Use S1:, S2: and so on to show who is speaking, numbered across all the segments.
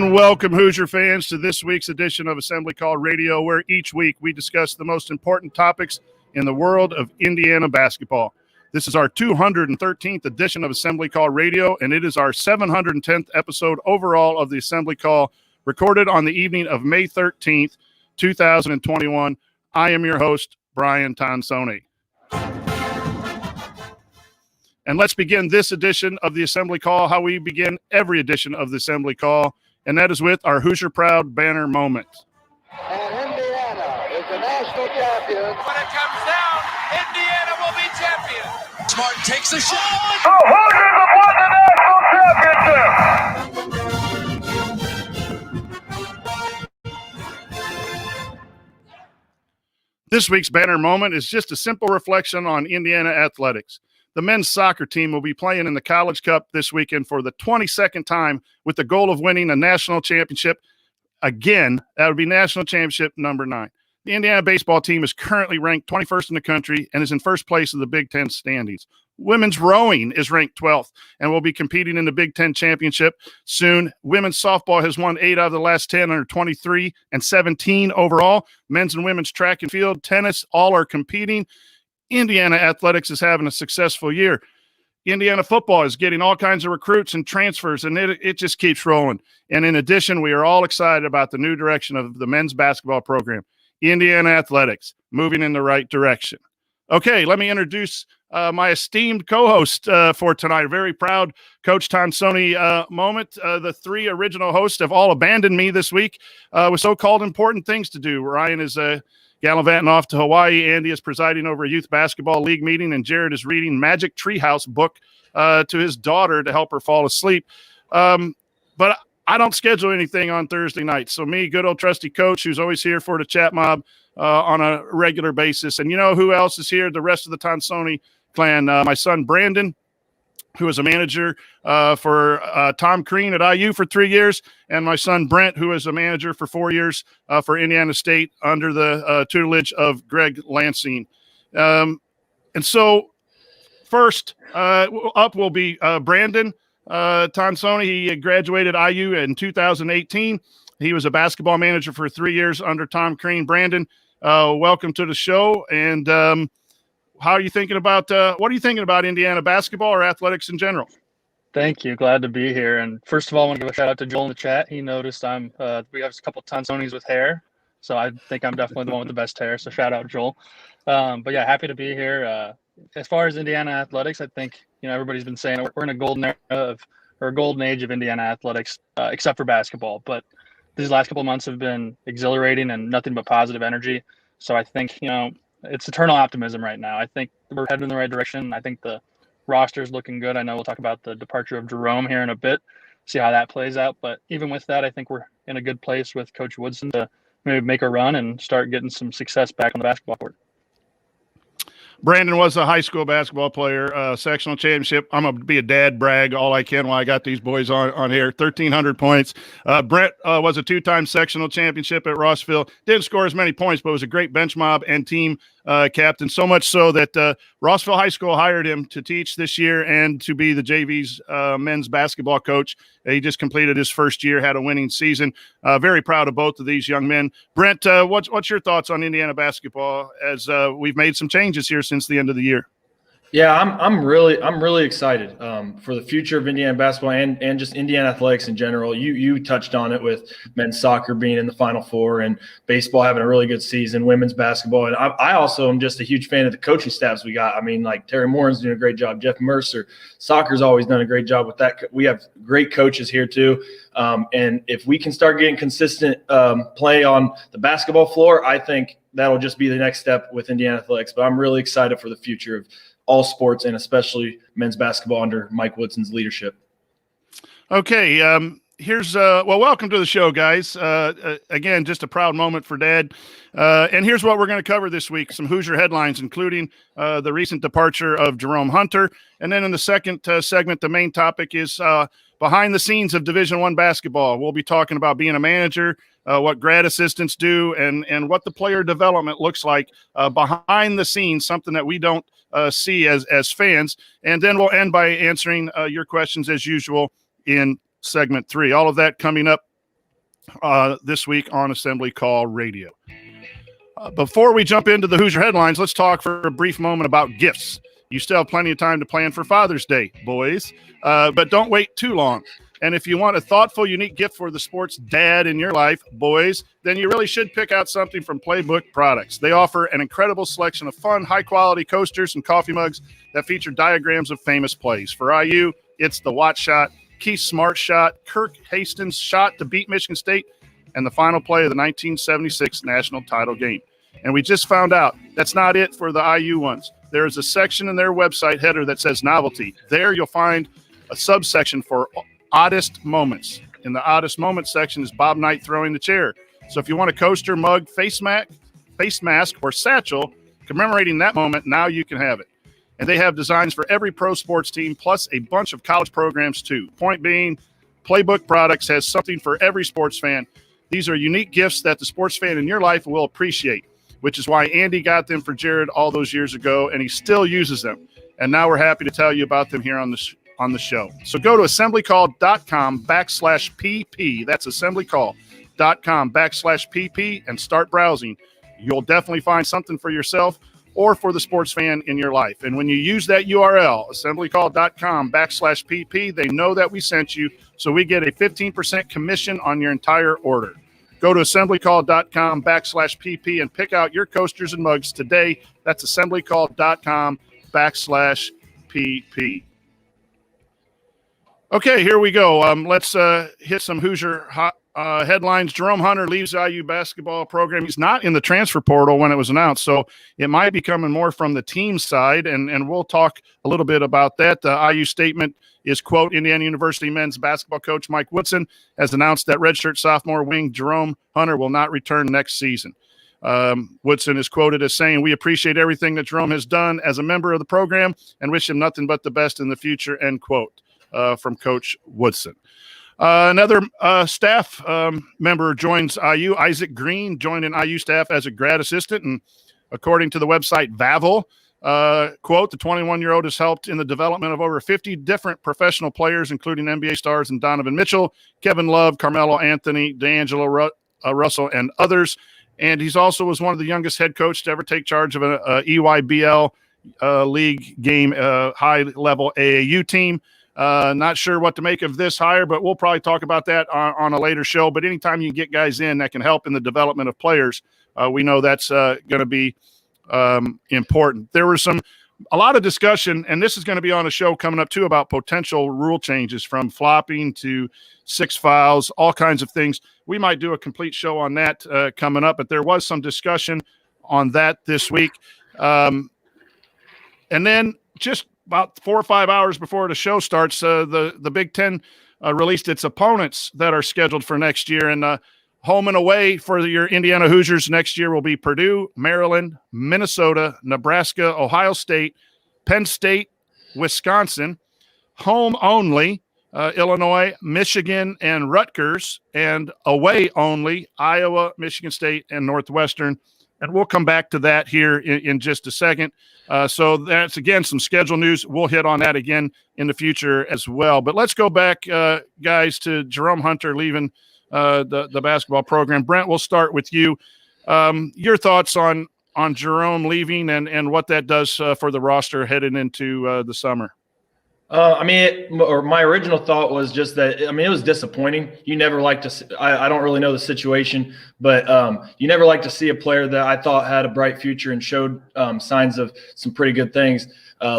S1: And welcome, Hoosier fans, to this week's edition of Assembly Call Radio, where each week we discuss the most important topics in the world of Indiana basketball. This is our 213th edition of Assembly Call Radio, and it is our 710th episode overall of the Assembly Call, recorded on the evening of May 13th, 2021. I am your host, Brian Tonsony. And let's begin this edition of the Assembly Call how we begin every edition of the Assembly Call, and that is with our Hoosier Proud banner moment.
S2: And Indiana is the national champion.
S3: When it comes down, Indiana will be champion.
S4: Smart takes a shot.
S2: The Hoosiers have won the national championship.
S1: This week's banner moment is just a simple reflection on Indiana athletics. The men's soccer team will be playing in the College Cup this weekend for the 22nd time with the goal of winning a national championship. Again, that would be national championship number 9. The Indiana baseball team is currently ranked 21st in the country and is in first place of the Big Ten standings. Women's rowing is ranked 12th and will be competing in the Big Ten championship soon. Women's softball has won 8 out of the last 10 under 23 and 17 overall. Men's and women's track and field, tennis, all are competing. Indiana athletics is having a successful year. Indiana football is getting all kinds of recruits and transfers, and it just keeps rolling. And in addition, we are all excited about the new direction of the men's basketball program. Indiana athletics moving in the right direction. Okay, let me introduce my esteemed co-host for tonight. A very proud Coach Tonsony moment. The 3 original hosts have all abandoned me this week with so-called important things to do. Ryan is gallivanting off to Hawaii. Andy is presiding over a youth basketball league meeting, and Jared is reading Magic Treehouse book to his daughter to help her fall asleep. But I don't schedule anything on Thursday night. So me, good old trusty Coach, who's always here for the chat mob on a regular basis. And you know who else is here? The rest of the Tonsoni clan. My son, Brandon, who was a manager for Tom Crean at IU for 3 years, and my son Brent, who is a manager for 4 years for Indiana State under the tutelage of Greg Lansing. And so first up will be Brandon Tonsoni. He graduated IU in 2018. He was a basketball manager for 3 years under Tom Crean. Brandon, welcome to the show. And how are you thinking about what are you thinking about Indiana basketball or athletics in general?
S5: Thank you. Glad to be here. And first of all, I want to give a shout out to Joel in the chat. He noticed we have a couple of Tonsonis with hair. So I think I'm definitely the one with the best hair. So shout out, Joel. But yeah, happy to be here. As far as Indiana athletics, I think, everybody's been saying we're in a golden age of Indiana athletics, except for basketball. But these last couple of months have been exhilarating and nothing but positive energy. So I think, it's eternal optimism right now. I think we're heading in the right direction. I think the roster is looking good. I know we'll talk about the departure of Jerome here in a bit, see how that plays out. But even with that, I think we're in a good place with Coach Woodson to maybe make a run and start getting some success back on the basketball court.
S1: Brandon was a high school basketball player, sectional championship. I'm going to be a dad brag all I can while I got these boys on here. 1,300 points. Brent was a 2-time sectional championship at Rossville. Didn't score as many points, but was a great bench mob and team captain, so much so that Rossville High School hired him to teach this year and to be the JV's men's basketball coach. He just completed his first year, had a winning season. Very proud of both of these young men. Brent, what's your thoughts on Indiana basketball as we've made some changes here since the end of the year?
S6: Yeah, I'm really excited for the future of Indiana basketball and just Indiana athletics in general. You touched on it with men's soccer being in the Final Four and baseball having a really good season, women's basketball. And I also am just a huge fan of the coaching staffs we got. I mean, like Terry Morin's doing a great job. Jeff Mercer, soccer's always done a great job with that. We have great coaches here too. And if we can start getting consistent play on the basketball floor, I think that'll just be the next step with Indiana athletics. But I'm really excited for the future of all sports and especially men's basketball under Mike Woodson's leadership.
S1: Okay. Here's welcome to the show, guys. Again, just a proud moment for Dad. And here's what we're going to cover this week. Some Hoosier headlines, including the recent departure of Jerome Hunter. And then in the second segment, the main topic is behind the scenes of Division I basketball. We'll be talking about being a manager, what grad assistants do, and what the player development looks like behind the scenes, something that we don't see as fans. And then we'll end by answering your questions as usual in segment 3. All of that coming up this week on Assembly Call Radio. Before we jump into the Hoosier headlines, let's talk for a brief moment about gifts. You still have plenty of time to plan for Father's Day, boys, but don't wait too long. And if you want a thoughtful, unique gift for the sports dad in your life, boys, then you really should pick out something from Playbook Products. They offer an incredible selection of fun, high-quality coasters and coffee mugs that feature diagrams of famous plays. For IU, it's the Watt shot, Keith Smart shot, Kirk Hastings shot to beat Michigan State, and the final play of the 1976 national title game. And we just found out that's not it for the IU ones. There is a section in their website header that says novelty. There you'll find a subsection for oddest moments. In the oddest moments section is Bob Knight throwing the chair. So if you want a coaster, mug, face mask, or satchel commemorating that moment, now you can have it. And they have designs for every pro sports team, plus a bunch of college programs too. Point being, Playbook Products has something for every sports fan. These are unique gifts that the sports fan in your life will appreciate, which is why Andy got them for Jared all those years ago, and he still uses them. And now we're happy to tell you about them here on the show. So go to assemblycall.com/PP. That's assemblycall.com/PP and start browsing. You'll definitely find something for yourself or for the sports fan in your life. And when you use that URL, assemblycall.com/PP, they know that we sent you, so we get a 15% commission on your entire order. Go to assemblycall.com/PP and pick out your coasters and mugs today. That's assemblycall.com/PP. Okay, here we go. Let's hit some Hoosier headlines. Jerome Hunter leaves the IU basketball program. He's not in the transfer portal when it was announced, so it might be coming more from the team side, and we'll talk a little bit about that. The IU statement is, quote, Indiana University men's basketball coach Mike Woodson has announced that redshirt sophomore wing Jerome Hunter will not return next season. Woodson is quoted as saying, "We appreciate everything that Jerome has done as a member of the program and wish him nothing but the best in the future," end quote, from Coach Woodson. Another staff member joins IU. Isaac Green joined in IU staff as a grad assistant, and according to the website Vavel, quote, the 21-year-old has helped in the development of over 50 different professional players, including NBA stars and Donovan Mitchell, Kevin Love, Carmelo Anthony, D'Angelo Russell, and others. And he's also was one of the youngest head coaches to ever take charge of an EYBL league game, high-level AAU team. Not sure what to make of this hire, but we'll probably talk about that on a later show. But anytime you can get guys in that can help in the development of players, we know that's going to be important. There was a lot of discussion, and this is going to be on a show coming up too, about potential rule changes from flopping to 6 fouls, all kinds of things. We might do a complete show on that coming up, but there was some discussion on that this week. And then just about 4 or 5 hours before the show starts, the Big Ten released its opponents that are scheduled for next year. And home and away for your Indiana Hoosiers next year will be Purdue, Maryland, Minnesota, Nebraska, Ohio State, Penn State, Wisconsin. Home only, Illinois, Michigan, and Rutgers. And away only, Iowa, Michigan State, and Northwestern. And we'll come back to that here in just a second. So that's, again, some schedule news. We'll hit on that again in the future as well. But let's go back, guys, to Jerome Hunter leaving the basketball program. Brent, we'll start with you. Your thoughts on Jerome leaving and what that does for the roster heading into the summer.
S6: My original thought was just that, it was disappointing. You never like to see, I don't really know the situation, but you never like to see a player that I thought had a bright future and showed signs of some pretty good things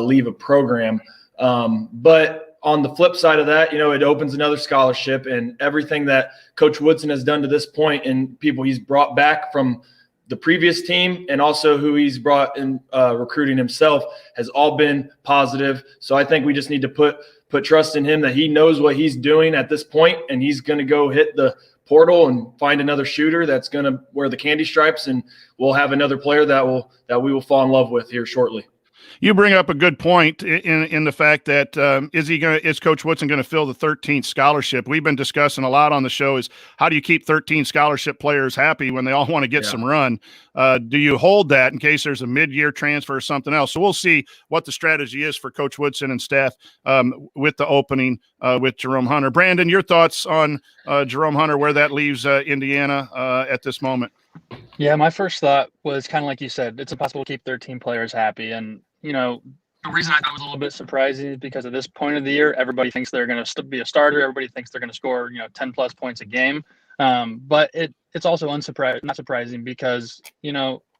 S6: leave a program. But on the flip side of that, it opens another scholarship, and everything that Coach Woodson has done to this point and people he's brought back from the previous team and also who he's brought in recruiting himself has all been positive. So I think we just need to put trust in him that he knows what he's doing at this point, and he's going to go hit the portal and find another shooter that's going to wear the candy stripes, and we'll have another player that we will fall in love with here shortly.
S1: You bring up a good point in the fact that is Coach Woodson going to fill the 13th scholarship? We've been discussing a lot on the show is how do you keep 13 scholarship players happy when they all want to get some run? Do you hold that in case there's a mid-year transfer or something else? So we'll see what the strategy is for Coach Woodson and staff with the opening with Jerome Hunter. Brandon, your thoughts on Jerome Hunter, where that leaves Indiana at this moment?
S5: Yeah, my first thought was kind of like you said, it's impossible to keep 13 players happy. And, the reason I thought it was a little bit surprising is because at this point of the year, everybody thinks they're going to be a starter. Everybody thinks they're going to score, 10 plus points a game. But it's also not surprising because,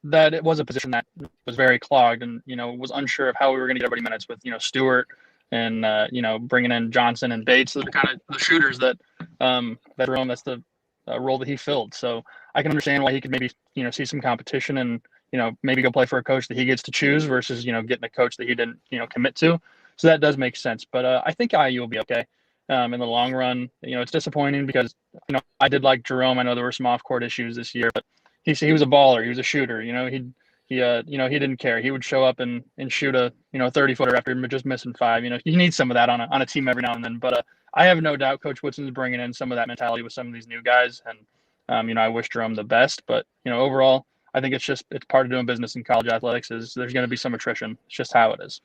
S5: that it was a position that was very clogged and, was unsure of how we were going to get everybody minutes with, Stewart and, bringing in Johnson and Bates. Those are kind of the shooters that Jerome, that's the role that he filled. So I can understand why he could maybe, see some competition and, maybe go play for a coach that he gets to choose versus, getting a coach that he didn't, commit to. So that does make sense. But I think IU will be okay in the long run. It's disappointing because, I did like Jerome. I know there were some off-court issues this year, but he was a baller. He was a shooter. He didn't care. He would show up and shoot a, 30-footer after just missing 5. You need some of that on a team every now and then. But I have no doubt Coach Woodson's bringing in some of that mentality with some of these new guys. And, I wish Jerome the best. But, overall, I think it's part of doing business in college athletics is there's going to be some attrition. It's just how it is.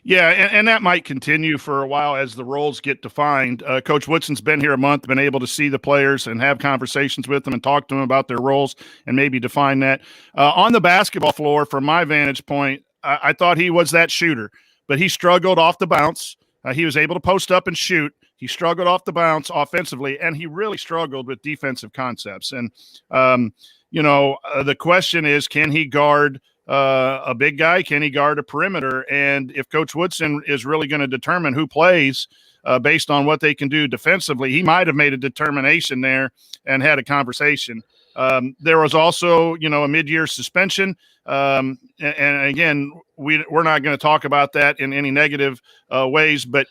S1: Yeah, and that might continue for a while as the roles get defined. Coach Woodson's been here a month, been able to see the players and have conversations with them and talk to them about their roles and maybe define that. On the basketball floor, from my vantage point, I thought he was that shooter, but he struggled off the bounce. He was able to post up and shoot. He struggled off the bounce offensively, and he really struggled with defensive concepts. And, the question is, can he guard a big guy? Can he guard a perimeter? And if Coach Woodson is really going to determine who plays based on what they can do defensively, he might have made a determination there and had a conversation. There was also, a mid-year suspension. And again, we're not going to talk about that in any negative ways, but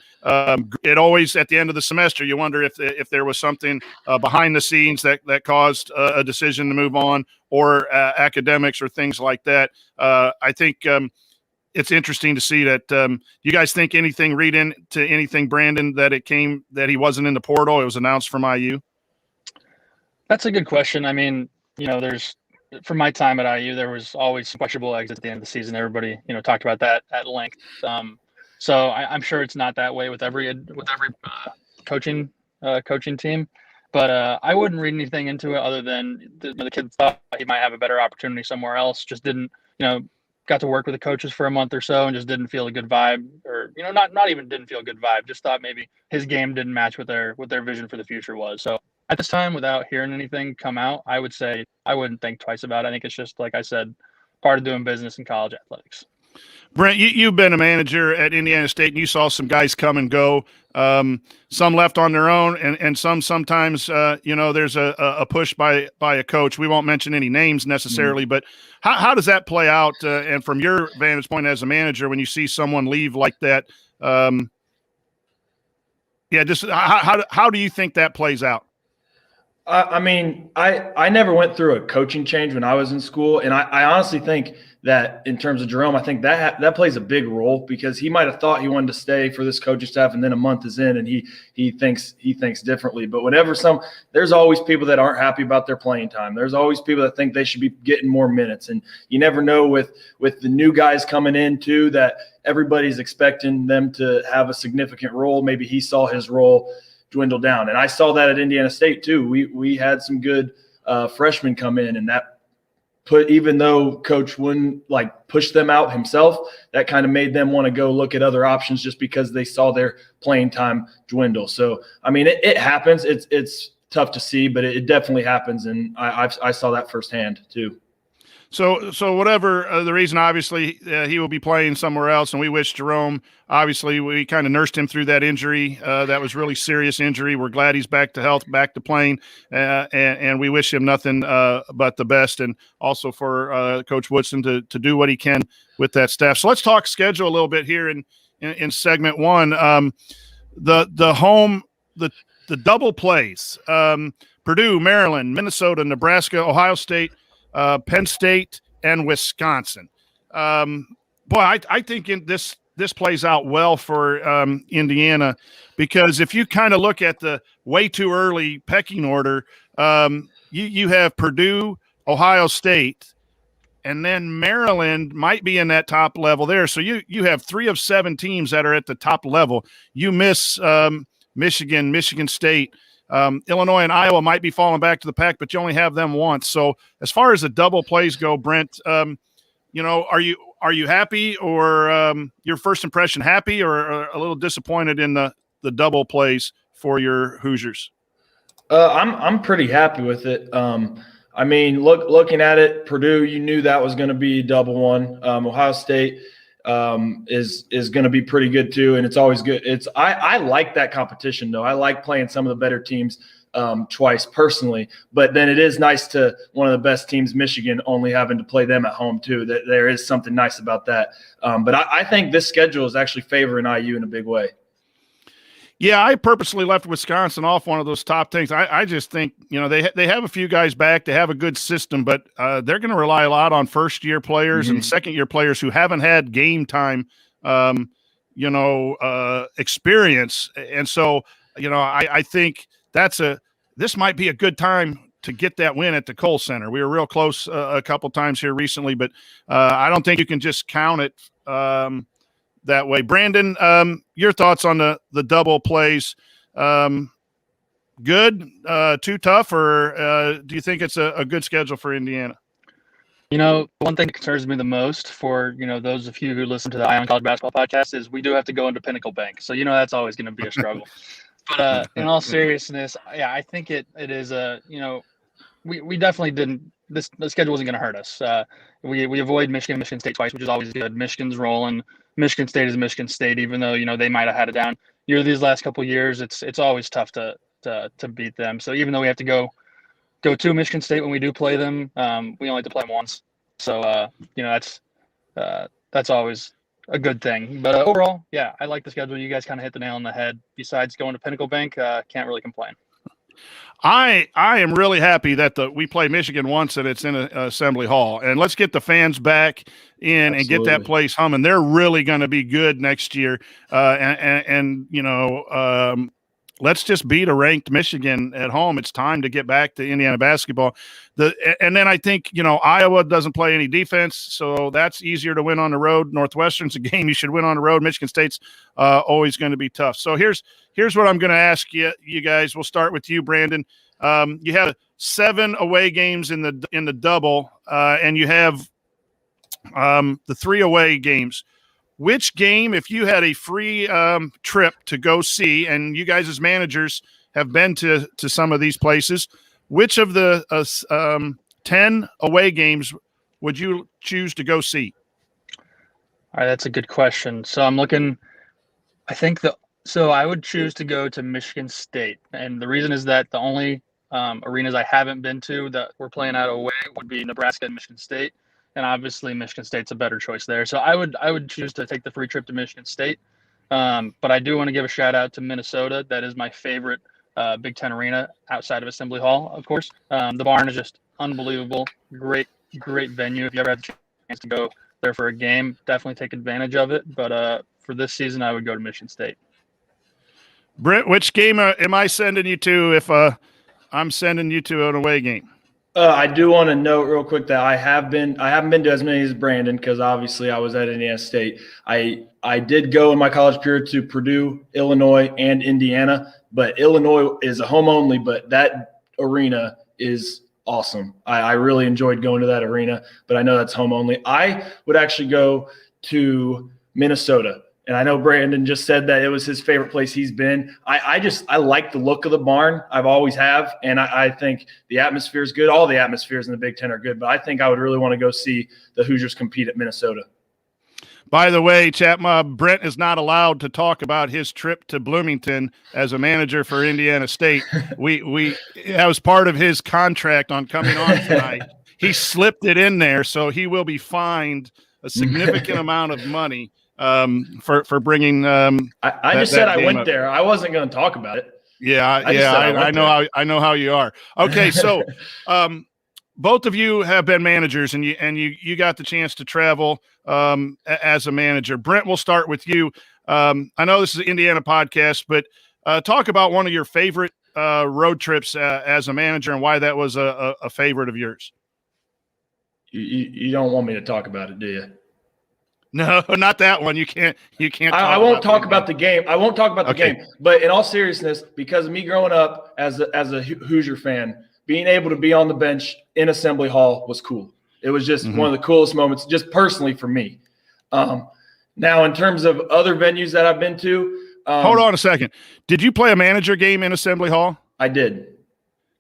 S1: it always, at the end of the semester, you wonder if there was something behind the scenes that caused a decision to move on, or academics or things like that. I think it's interesting to see that. You guys think anything, read into anything, Brandon, that he wasn't in the portal? It was announced from IU.
S5: That's a good question. I mean, from my time at IU, there was always questionable exits at the end of the season. Everybody, talked about that at length. So I'm sure it's not that way with every coaching team. But I wouldn't read anything into it other than the kid thought he might have a better opportunity somewhere else. Just didn't, got to work with the coaches for a month or so and just didn't feel a good vibe, or not even didn't feel a good vibe. Just thought maybe his game didn't match what their vision for the future was. So at this time, without hearing anything come out, I would say I wouldn't think twice about it. I think it's just, like I said, part of doing business in college athletics.
S1: Brent, you've been a manager at Indiana State, and you saw some guys come and go. Some left on their own, and sometimes there's a push by a coach. We won't mention any names necessarily, but how does that play out? And from your vantage point as a manager, when you see someone leave like that, just how do you think that plays out?
S6: I mean, I never went through a coaching change when I was in school, and I honestly think that in terms of Jerome, I think that plays a big role, because he might have thought he wanted to stay for this coaching staff, and then a month is in and he thinks differently. But there's always people that aren't happy about their playing time. There's always people that think they should be getting more minutes, and you never know with the new guys coming in too, that everybody's expecting them to have a significant role. Maybe he saw his role dwindle down, and I saw that at Indiana State too. We had some good freshmen come in, and that even though coach wouldn't push them out himself, that kind of made them want to go look at other options just because they saw their playing time dwindle. So I mean, it happens. It's tough to see, but it definitely happens, and I saw that firsthand too.
S1: So whatever the reason, obviously he will be playing somewhere else, and we wish Jerome. Obviously, we kind of nursed him through that injury. That was really serious injury. We're glad he's back to health, back to playing, and we wish him nothing but the best. And also for Coach Woodson to do what he can with that staff. So let's talk schedule a little bit here in segment one. The double plays: Purdue, Maryland, Minnesota, Nebraska, Ohio State, Penn State, and Wisconsin. boy, I think this plays out well for Indiana, because if you kind of look at the way too early pecking order, you have Purdue, Ohio State, and then Maryland might be in that top level there. So you have 3 of 7 teams that are at the top level. You miss Michigan, Michigan State, Illinois, and Iowa might be falling back to the pack, but you only have them once. So as far as the double plays go, Brent, are you happy, or your first impression happy, or a little disappointed in the double plays for your Hoosiers?
S6: I'm pretty happy with it. I mean, looking at it, Purdue, you knew that was going to be double one. Ohio State is going to be pretty good too, and it's always good. I like that competition though. I like playing some of the better teams twice personally, but then it is nice to one of the best teams, Michigan, only having to play them at home too. That there is something nice about that. But I think this schedule is actually favoring IU in a big way.
S1: Yeah, I purposely left Wisconsin off one of those top things. I just think, they have a few guys back. They have a good system, but they're going to rely a lot on first-year players and second-year players who haven't had game time, experience. And so, I think this might be a good time to get that win at the Kohl Center. We were real close a couple times here recently, but I don't think you can just count it that way. Brandon, your thoughts on the double plays? Good, too tough, or do you think it's a good schedule for Indiana?
S5: One thing that concerns me the most for, those of you who listen to the Ion College Basketball Podcast is we do have to go into Pinnacle Bank. So, that's always going to be a struggle. But in all seriousness, yeah, I think it is we definitely didn't – the schedule wasn't going to hurt us. We avoid Michigan State twice, which is always good. Michigan's rolling. Michigan State is Michigan State, even though, they might have had it down. These last couple of years, it's always tough to beat them. So even though we have to go to Michigan State when we do play them, we only have to play them once. So, that's always a good thing. But overall, yeah, I like the schedule. You guys kind of hit the nail on the head. Besides going to Pinnacle Bank, can't really complain.
S1: I am really happy that we play Michigan once and it's in Assembly Hall, and let's get the fans back in. Absolutely. And get that place humming. They're really going to be good next year. Let's just beat a ranked Michigan at home. It's time to get back to Indiana basketball. And then I think, Iowa doesn't play any defense, so that's easier to win on the road. Northwestern's a game you should win on the road. Michigan State's always going to be tough. So here's what I'm going to ask you guys. We'll start with you, Brandon. You have 7 away games in the double, and you have the 3 away games. Which game, if you had a free trip to go see, and you guys as managers have been to some of these places, which of the 10 away games would you choose to go see?
S5: All right, that's a good question. So I'm looking – I would choose to go to Michigan State. And the reason is that the only arenas I haven't been to that we're playing out away would be Nebraska and Michigan State. And obviously Michigan State's a better choice there. So I would choose to take the free trip to Michigan State. But I do want to give a shout out to Minnesota. That is my favorite Big Ten arena outside of Assembly Hall, of course. The barn is just unbelievable. Great venue. If you ever have a chance to go there for a game, definitely take advantage of it. But for this season, I would go to Michigan State.
S1: Brent, which game am I sending you to if I'm sending you to an away game?
S6: I do want to note real quick that I haven't been to as many as Brandon, because obviously I was at Indiana State. I did go in my college period to Purdue, Illinois, and Indiana, but Illinois is a home only, but that arena is awesome. I really enjoyed going to that arena, but I know that's home only. I would actually go to Minnesota. And I know Brandon just said that it was his favorite place he's been. I like the look of the barn. I've always have. And I think the atmosphere is good. All the atmospheres in the Big Ten are good. But I think I would really want to go see the Hoosiers compete at Minnesota.
S1: By the way, Brent is not allowed to talk about his trip to Bloomington as a manager for Indiana State. That was part of his contract on coming on tonight. He slipped it in there, so he will be fined a significant amount of money for bringing.
S6: I just said I went up there. I wasn't going to talk about it.
S1: Yeah, I know how you are. Okay, so both of you have been managers, and you got the chance to travel as a manager. Brent, we'll start with you. I know this is an Indiana podcast, but talk about one of your favorite road trips as a manager and why that was a favorite of yours.
S6: You don't want me to talk about it, do you?
S1: No, not that one. You can't.
S6: I won't talk about the game. I won't talk about the game. But in all seriousness, because of me growing up as a Hoosier fan, being able to be on the bench in Assembly Hall was cool. It was just one of the coolest moments, just personally for me. Now, in terms of other venues that I've been to,
S1: hold on a second. Did you play a manager game in Assembly Hall?
S6: I did.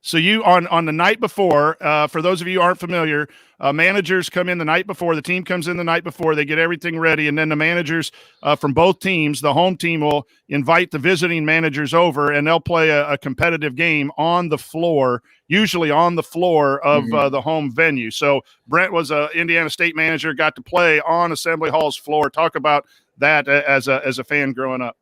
S1: So you on the night before, for those of you who aren't familiar, managers come in the night before, the team comes in the night before, they get everything ready, and then the managers from both teams, the home team will invite the visiting managers over, and they'll play a competitive game on the floor, usually on the floor of the home venue. So Brent was an Indiana State manager, got to play on Assembly Hall's floor. Talk about that as a fan growing up.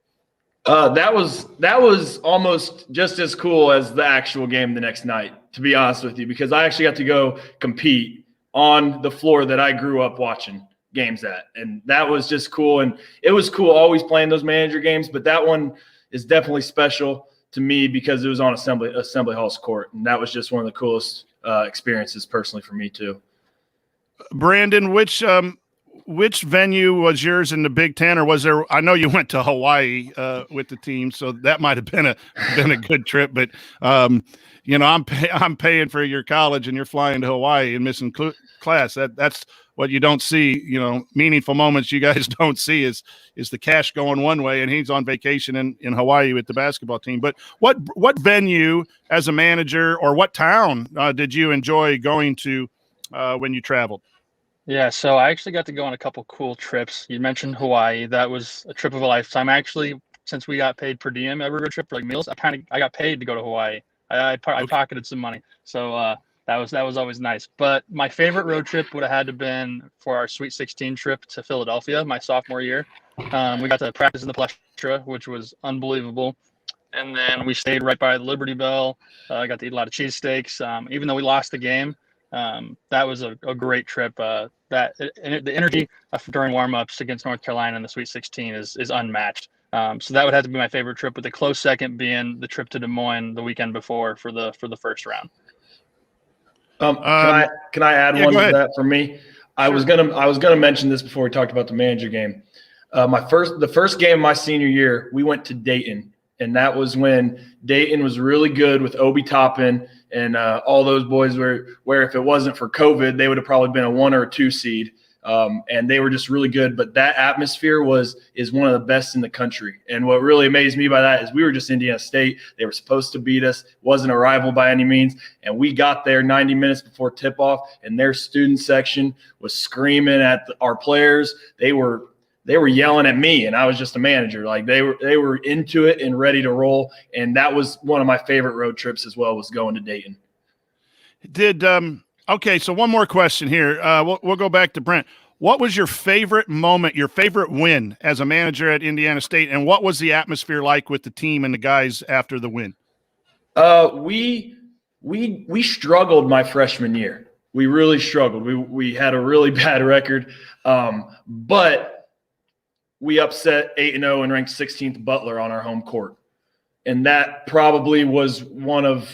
S6: That was almost just as cool as the actual game the next night, to be honest with you, because I actually got to go compete on the floor that I grew up watching games at. And that was just cool. And it was cool always playing those manager games, but that one is definitely special to me because it was on Assembly Hall's court. And that was just one of the coolest experiences personally for me too.
S1: Brandon, which venue was yours in the Big Ten, or was there? I know you went to Hawaii with the team, so that might have been a good trip. But I'm paying for your college, and you're flying to Hawaii and missing class. That's what you don't see. Meaningful moments you guys don't see is the cash going one way, and he's on vacation in Hawaii with the basketball team. But what venue as a manager, or what town did you enjoy going to when you traveled?
S5: Yeah, so I actually got to go on a couple cool trips. You mentioned Hawaii. That was a trip of a lifetime. Actually, since we got paid per diem every road trip for like meals, I got paid to go to Hawaii. I pocketed some money, so that was always nice. But my favorite road trip would have had to been for our Sweet 16 trip to Philadelphia my sophomore year. We got to practice in the Plestra, which was unbelievable. And then we stayed right by the Liberty Bell. I got to eat a lot of cheesesteaks. Even though we lost the game, that was a great trip. The energy during warm-ups against North Carolina in the Sweet 16 is unmatched. So that would have to be my favorite trip, with the close second being the trip to Des Moines the weekend before for the first round.
S6: Can I add one to that for me? I was gonna mention this before we talked about the manager game. The first game of my senior year, we went to Dayton, and that was when Dayton was really good with Obi Toppin and all those boys where if it wasn't for COVID, they would have probably been a 1 or a 2 seed. And they were just really good. But that atmosphere is one of the best in the country. And what really amazed me by that is we were just Indiana State. They were supposed to beat us. Wasn't a rival by any means. And we got there 90 minutes before tip-off, and their student section was screaming at our players. They were yelling at me, and I was just a manager. Like they were into it and ready to roll. And that was one of my favorite road trips as well, was going to Dayton.
S1: Okay, so one more question here. We'll go back to Brent. What was your favorite moment, your favorite win as a manager at Indiana State, and what was the atmosphere like with the team and the guys after the win?
S6: We struggled my freshman year. We really struggled. We had a really bad record, but we upset 8-0 and ranked 16th Butler on our home court, and that probably was one of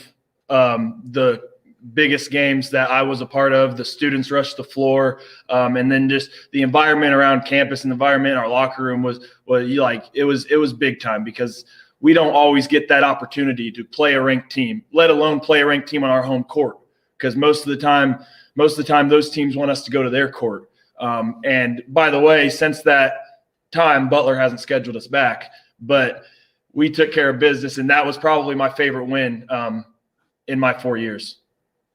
S6: the biggest games that I was a part of. The students rushed the floor, and then just the environment around campus and the environment in our locker room was it was big time, because we don't always get that opportunity to play a ranked team, let alone play a ranked team on our home court, because most of the time those teams want us to go to their court. And by the way, since that time, Butler hasn't scheduled us back, but we took care of business, and that was probably my favorite win in my 4 years.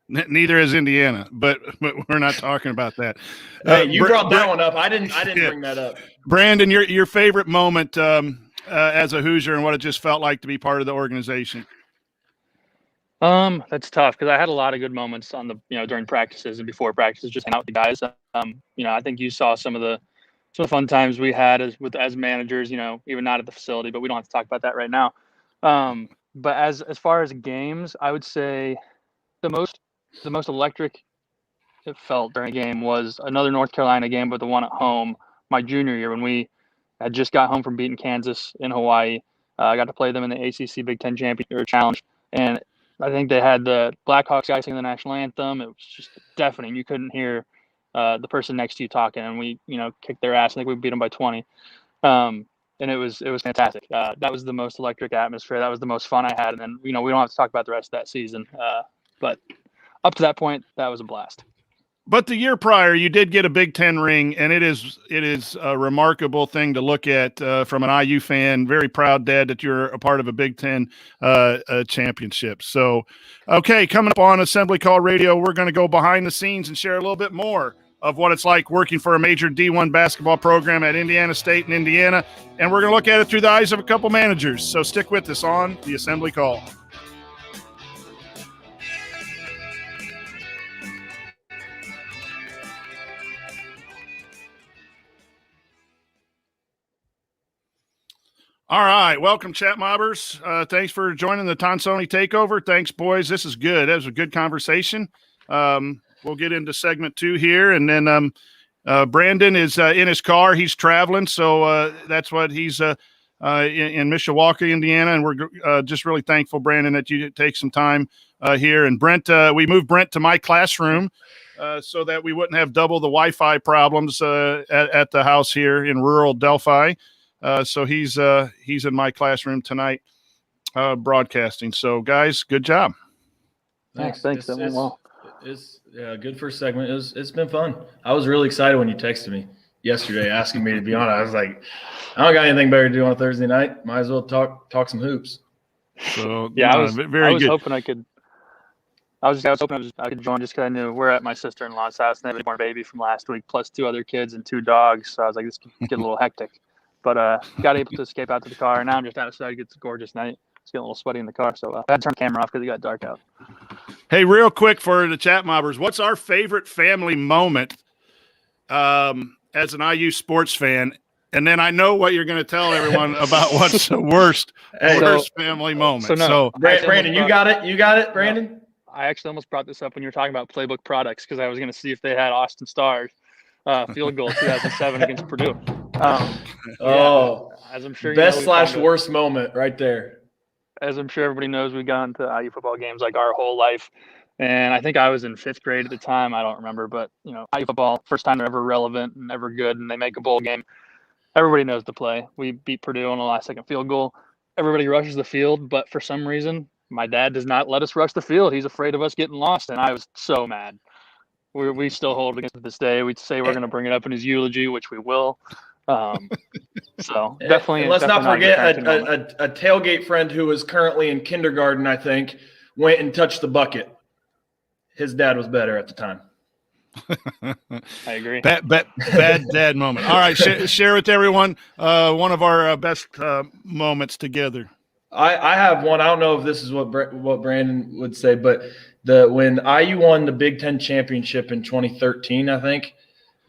S1: Neither is Indiana, but we're not talking about that.
S6: Hey, you brought that one up. I didn't bring that up.
S1: Brandon, your favorite moment as a Hoosier and what it just felt like to be part of the organization.
S5: That's tough, because I had a lot of good moments on during practices and before practices, just hanging out with the guys. I think you saw some of the fun times we had as managers. Even not at the facility, but we don't have to talk about that right now. But as far as games, I would say the most electric it felt during a game was another North Carolina game, but the one at home my junior year when we had just got home from beating Kansas in Hawaii. I got to play them in the ACC Big Ten Championship Challenge, and I think they had the Blackhawks guy singing the national anthem. It was just deafening. You couldn't hear the person next to you talking, and we, kicked their ass. I think we beat them by 20. And it was fantastic. That was the most electric atmosphere. That was the most fun I had. And then, we don't have to talk about the rest of that season. But up to that point, that was a blast.
S1: But the year prior, you did get a Big Ten ring, and it is a remarkable thing to look at from an IU fan. Very proud, Dad, that you're a part of a Big Ten championship. So, okay, coming up on Assembly Call Radio, we're going to go behind the scenes and share a little bit more of what it's like working for a major D1 basketball program at Indiana State and Indiana, and we're going to look at it through the eyes of a couple managers. So stick with us on the Assembly Call. All right, welcome, chat mobbers. Thanks for joining the Tonsoni Takeover. Thanks, boys. This is good. That was a good conversation. We'll get into segment 2 here, and then Brandon is in his car. He's traveling, so that's what he's in Mishawaka, Indiana, and we're just really thankful, Brandon, that you take some time here. And Brent, we moved Brent to my classroom so that we wouldn't have double the Wi-Fi problems at the house here in rural Delphi. So he's in my classroom tonight broadcasting. So, guys, good job.
S5: Thanks. That went well.
S6: It's good first segment. It's been fun. I was really excited when you texted me yesterday asking me to be on it. I was like, I don't got anything better to do on a Thursday night. Might as well talk some hoops.
S1: So
S5: yeah, I was
S1: good.
S5: hoping I could. I was hoping I could join just because I knew we're at my sister-in-law's house and they have a newborn baby from last week, plus 2 other kids and 2 dogs. So I was like, this could get a little hectic. But got able to escape out to the car. And now I'm just outside. It's a gorgeous night. It's getting a little sweaty in the car, so I had to turn the camera off because it got dark out.
S1: Hey, real quick for the chat mobbers, what's our favorite family moment as an IU sports fan? And then I know what you're going to tell everyone about what's the worst family moment. So
S6: Brandon, you got it, Brandon?
S5: I actually almost brought this up when you were talking about playbook products because I was going to see if they had Austin Stars field goal 2007 against Purdue. As I'm sure
S6: best/worst moment right there.
S5: As I'm sure everybody knows, we've gone to IU football games like our whole life. And I think I was in 5th grade at the time. I don't remember. But, IU football, first time they're ever relevant and ever good, and they make a bowl game. Everybody knows the play. We beat Purdue on a last-second field goal. Everybody rushes the field, but for some reason, my dad does not let us rush the field. He's afraid of us getting lost, and I was so mad. We still hold it against it this day. We'd say we're going to bring it up in his eulogy, which we will. So definitely.
S6: And let's not forget a tailgate friend who is currently in kindergarten, I think, went and touched the bucket. His dad was better at the time.
S5: I agree.
S1: Bad dad moment. All right, share with everyone one of our best moments together.
S6: I have one. I don't know if this is what Brandon would say, but when IU won the Big Ten championship in 2013, I think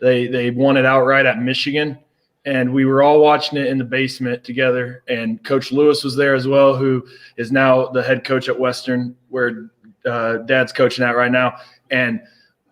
S6: they won it outright at Michigan, and we were all watching it in the basement together. And Coach Lewis was there as well, who is now the head coach at Western, where Dad's coaching at right now. And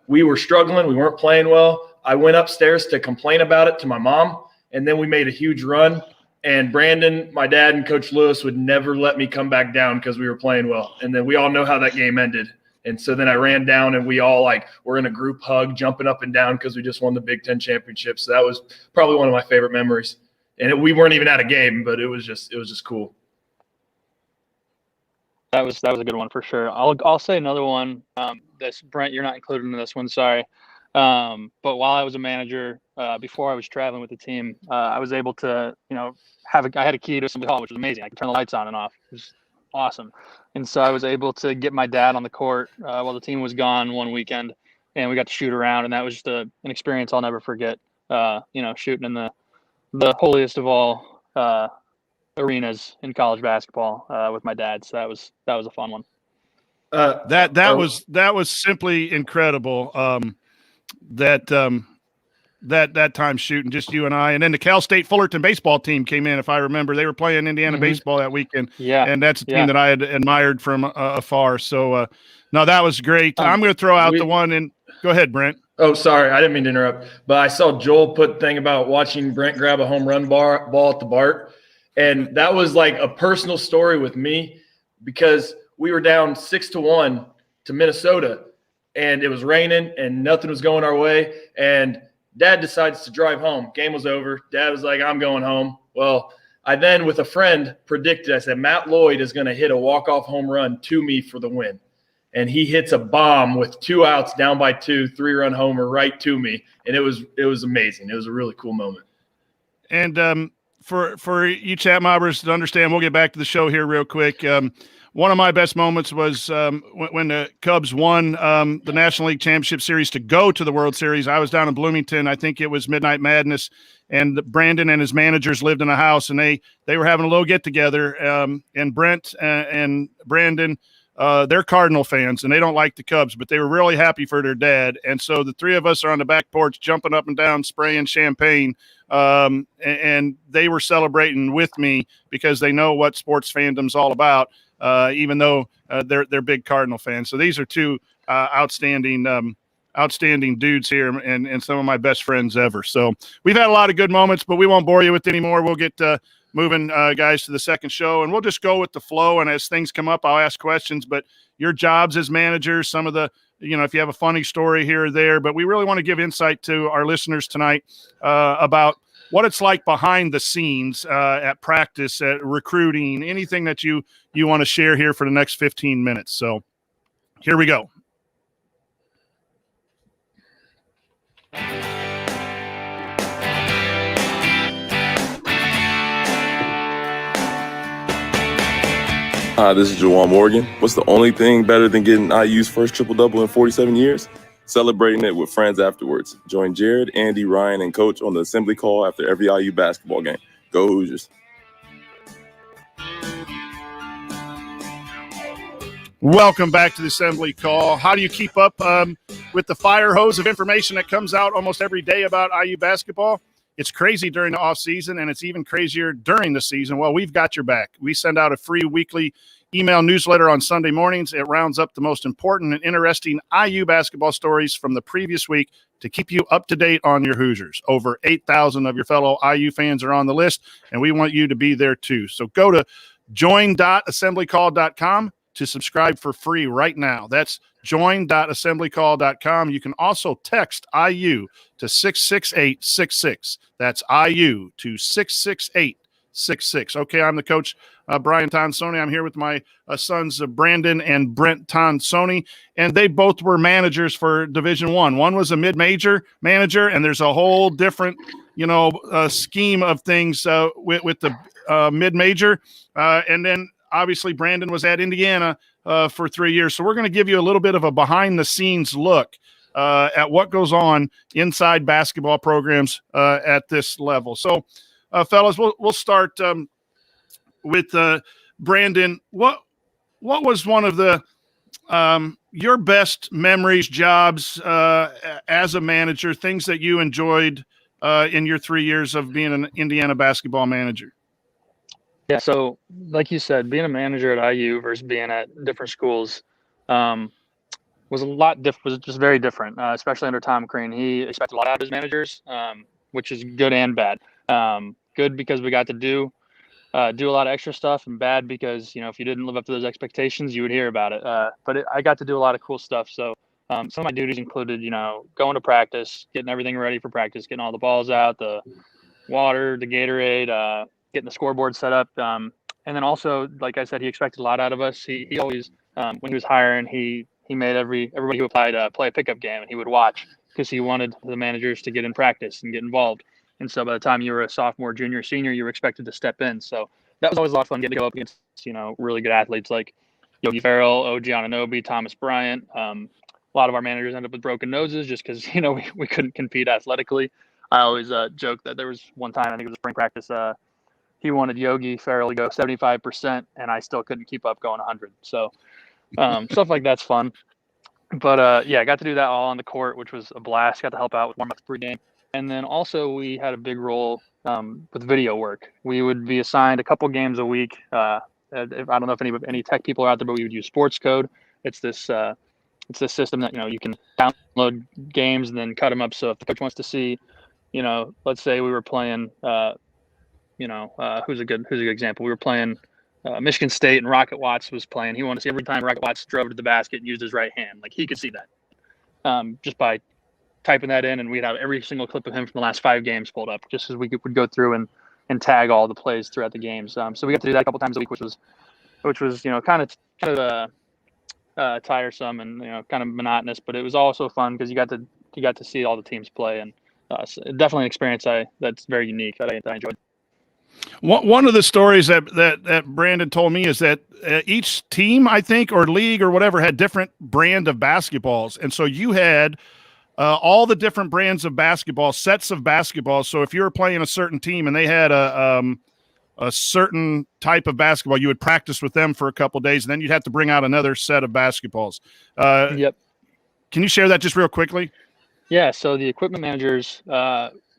S6: we were struggling. We weren't playing well. I went upstairs to complain about it to my mom, and then we made a huge run. And Brandon, my dad, and Coach Lewis would never let me come back down because we were playing well. And then we all know how that game ended. And so then I ran down, and we all were in a group hug, jumping up and down because we just won the Big Ten championship. So that was probably one of my favorite memories. And we weren't even at a game, but it was just cool.
S5: That was a good one for sure. I'll say another one. This Brent, you're not included in this one. Sorry. But while I was a manager, before I was traveling with the team, I was able to, I had a key to Assembly Hall, which was amazing. I could turn the lights on and off. It was awesome. And so I was able to get my dad on the court while the team was gone one weekend, and we got to shoot around, and that was just an experience I'll never forget. Shooting in the holiest of all arenas in college basketball with my dad. So that was a fun one.
S1: That was simply incredible. That time shooting, just you and I, and then the Cal State Fullerton baseball team came in. If I remember, they were playing Indiana baseball that weekend. Yeah, and that's a team that I had admired from afar. So no, that was great. I'm going to throw out the one in. Go ahead, Brent.
S6: Oh, sorry. I didn't mean to interrupt. But I saw Joel put thing about watching Brent grab a home run ball at the BART. And that was like a personal story with me because we were down 6-1 to Minnesota. And it was raining and nothing was going our way. And Dad decides to drive home. Game was over. Dad was like, I'm going home. Well, I then, with a friend, predicted, I said, Matt Lloyd is going to hit a walk-off home run to me for the win. And he hits a bomb with 2 outs, down by 2, 3-run homer right to me. And it was amazing. It was a really cool moment.
S1: And for you chat mobbers to understand, we'll get back to the show here real quick. One of my best moments was when the Cubs won the National League Championship Series to go to the World Series. I was down in Bloomington. I think it was Midnight Madness, and Brandon and his managers lived in a house, and they were having a little get-together. And Brent and Brandon, they're Cardinal fans, and they don't like the Cubs, but they were really happy for their dad. And so the three of us are on the back porch jumping up and down, spraying champagne, and they were celebrating with me because they know what sports fandom's all about. Even though they're big Cardinal fans. So these are two outstanding dudes here and some of my best friends ever. So we've had a lot of good moments, but we won't bore you with any more. We'll get moving, guys, to the second show, and we'll just go with the flow. And as things come up, I'll ask questions. But your jobs as managers, some of the, if you have a funny story here or there, but we really want to give insight to our listeners tonight about what it's like behind the scenes at practice, at recruiting, anything that you want to share here for the next 15 minutes. So here we go.
S7: Hi, this is Jawan Morgan. What's the only thing better than getting IU's first triple-double in 47 years? Celebrating it with friends afterwards. Join Jared, Andy, Ryan, and Coach on the assembly call after every IU basketball game. Go Hoosiers.
S1: Welcome back to the assembly call. How do you keep up with the fire hose of information that comes out almost every day about IU basketball? It's crazy during the offseason, and it's even crazier during the season. Well, we've got your back. We send out a free weekly email newsletter on Sunday mornings. It rounds up the most important and interesting IU basketball stories from the previous week to keep you up to date on your Hoosiers. Over 8,000 of your fellow IU fans are on the list, and we want you to be there too. So go to join.assemblycall.com to subscribe for free right now. That's join.assemblycall.com. You can also text IU to 66866. That's IU to 66866. Okay, I'm the coach, Brian Tonsony. I'm here with my sons, Brandon and Brent Tonsony, and they both were managers for Division I. One was a mid-major manager, and there's a whole different, scheme of things with the mid-major, and then obviously Brandon was at Indiana for 3 years. So we're going to give you a little bit of a behind-the-scenes look at what goes on inside basketball programs at this level. So, fellas, we'll start with Brandon. What was one of the your best memories, jobs as a manager, things that you enjoyed in your 3 years of being an Indiana basketball manager?
S5: Yeah, so like you said, being a manager at IU versus being at different schools was just very different, especially under Tom Crean. He expected a lot out of his managers, which is good and bad. Good because we got to do a lot of extra stuff, and bad because, if you didn't live up to those expectations, you would hear about it. I got to do a lot of cool stuff. So some of my duties included, going to practice, getting everything ready for practice, getting all the balls out, the water, the Gatorade, getting the scoreboard set up. And then also, like I said, he expected a lot out of us. He always, when he was hiring, he made everybody who applied play a pickup game, and he would watch because he wanted the managers to get in practice and get involved. And so by the time you were a sophomore, junior, senior, you were expected to step in. So that was always a lot of fun, getting to go up against, really good athletes like Yogi Ferrell, OG Anunoby, Thomas Bryant. A lot of our managers ended up with broken noses just because, we couldn't compete athletically. I always joke that there was one time, I think it was a spring practice, he wanted Yogi Ferrell to go 75%, and I still couldn't keep up going 100. So stuff like that's fun. But, I got to do that all on the court, which was a blast. Got to help out with warm-up pregame. And then also we had a big role with video work. We would be assigned a couple games a week. I don't know if any tech people are out there, but we would use Sports Code. It's this it's a system that, you can download games and then cut them up. So if the coach wants to see, let's say we were playing, who's a good example? We were playing Michigan State and Rocket Watts was playing. He wanted to see every time Rocket Watts drove to the basket and used his right hand. Like, he could see that just by typing that in, and we'd have every single clip of him from the last 5 games pulled up, just as we would go through and tag all the plays throughout the games. So we got to do that a couple times a week, which was kind of tiresome and kind of monotonous, but it was also fun because you got to see all the teams play, and so definitely an experience that's very unique that I enjoyed.
S1: One of the stories that Brandon told me is that each team, I think, or league or whatever, had different brand of basketballs, and so you had all the different brands of basketball, sets of basketball. So if you were playing a certain team and they had a certain type of basketball, you would practice with them for a couple of days, and then you'd have to bring out another set of basketballs.
S5: Yep.
S1: Can you share that just real quickly?
S5: Yeah. So the equipment managers